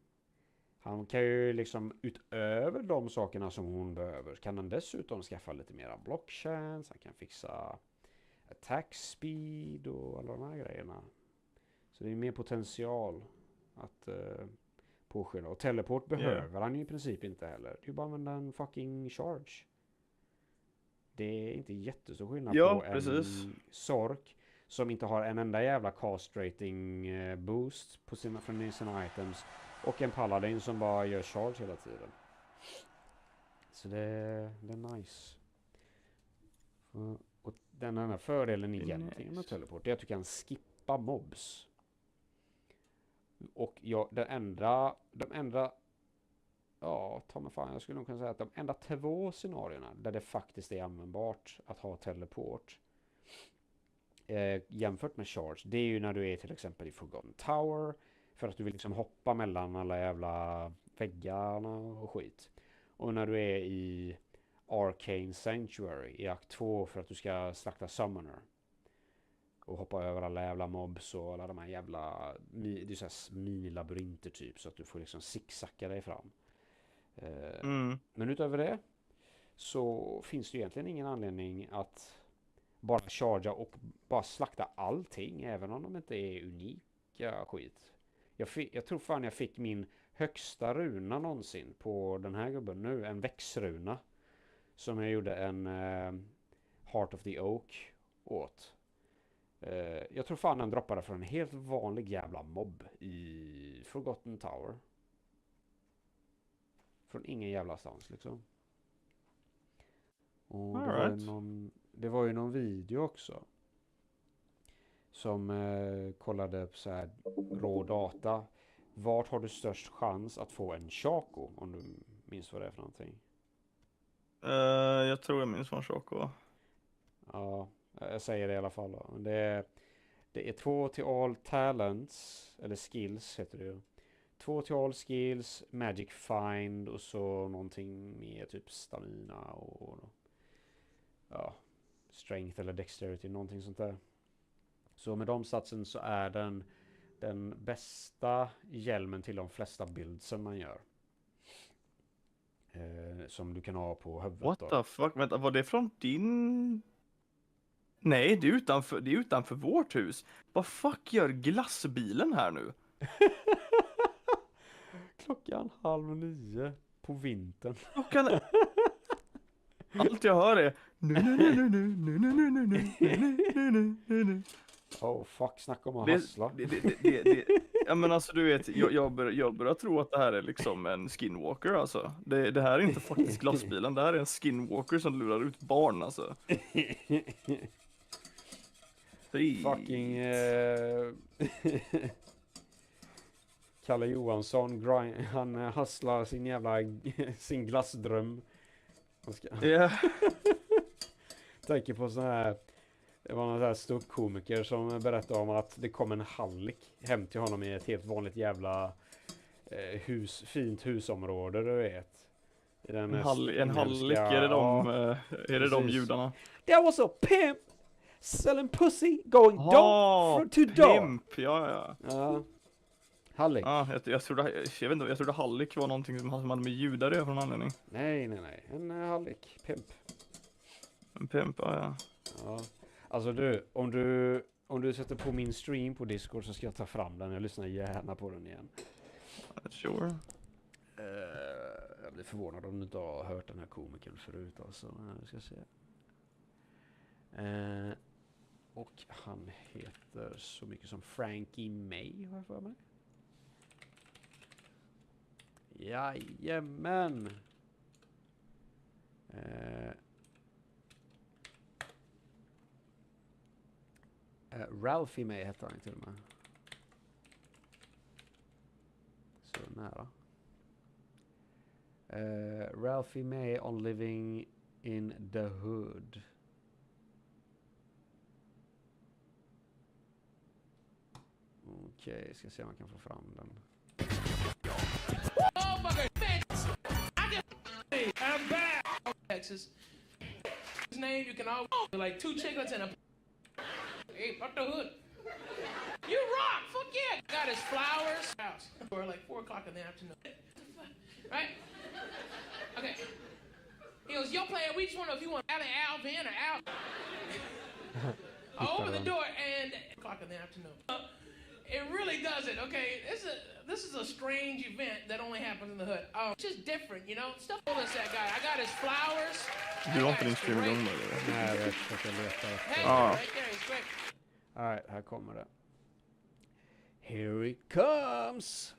han kan ju liksom utöver de sakerna som hon behöver, kan han dessutom skaffa lite mera block chance, han kan fixa attack speed och alla de här grejerna. Så det är mer potential att påskynda. Och teleport behöver han ju i princip inte heller. Det är ju bara att använda en fucking charge. Det är inte jättestor skillnad på en sork som inte har en enda jävla cast rating boost på från sina items, och en paladin som bara gör charge hela tiden. Så det är nice. Och den här fördelen egentligen med teleport är att du kan skippa mobs. Och de enda ja, ta mig fan, jag skulle nog kunna säga att de enda 2 scenarierna där det faktiskt är användbart att ha teleport jämfört med charge, det är ju när du är till exempel i Forgotten Tower, för att du vill liksom hoppa mellan alla jävla väggarna och skit. Och när du är i Arcane Sanctuary i akt 2 för att du ska slakta Summoner. Och hoppa över alla jävla mobs och alla de här jävla, det är så här mini-labyrinter typ, så att du får liksom zigzacka dig fram. Men utöver det så finns det egentligen ingen anledning att bara charga och bara slakta allting, även om de inte är unika skit. Jag tror fan jag fick min högsta runa någonsin på den här gubben nu, en växruna som jag gjorde en Heart of the Oak åt. Jag tror fan den droppade från en helt vanlig jävla mobb i Forgotten Tower. Från ingen jävla stans liksom. Och det var ju någon video också som kollade på så här rå data. Vart har du störst chans att få en Shaco, om du minns vad det är för någonting? Jag tror jag minns vad en Shaco. Ja, jag säger det i alla fall då. Det är 2 till all talents, eller skills heter det ju. 2 till all skills, magic find och så någonting med typ stamina och ja, strength eller dexterity, någonting sånt där. Så med de satsen så är den bästa hjälmen till de flesta buildsen man gör. Som du kan ha på huvudet. What the fuck? Vänta, var det från din? Nej, det är utanför vårt hus. Vad fuck gör glassbilen här nu? Klockan 8:30 på vintern. Allt jag hör är Oh fuck, snacka om att hassla. Ja men alltså du vet, jag börjar tro att det här är liksom en skinwalker alltså. Det här är inte faktiskt glassbilen, det här är en skinwalker som lurar ut barn alltså. Fucking Kalle Johansson, han hasslar sin glassdröm. Tänker på sån här, det var någon där ståuppkomiker som berättade om att det kom en hallick hem till honom i ett helt vanligt jävla fint husområde, du vet. En hallick, är det de judarna? That was a pimp! Selling pussy, going dog to dog. Pimp, ja. Ja. Hallick. Ja, jag trodde hallick var någonting som hade med judar att göra från anledning. Nej. En hallick. Pimp. En pimp, ja. Ja. Alltså om du sätter på min stream på Discord så ska jag ta fram den. Jag lyssnar gärna på den igen. Sure. Jag blir förvånad om du inte har hört den här komikern förut alltså. Vi ska se. Och han heter så mycket som Frankie May, har jag för mig. Jajamän! Ralphie May heter han till och med. Så nära. Ralphie May on living in the hood. Okej, ska se om man kan få fram den. I'm back. Texas. His name you can always like 2 chickens and a hey, up the hood. You rock, fuck yeah. Got his flowers house for like 4 o'clock in the afternoon. Right? Okay. He goes, yo player, we just want to know if you want Alvin or Al. I open the door and 4 o'clock in the afternoon. It really doesn't, okay? This is a strange event that only happens in the hood. It's just different, you know? Stuff all this that guy. I got his flowers. Du har inte din stream igång med det? Nej, jag försöker leta efter. Hey, right there, it's great. Alright, här kommer det. Here it comes!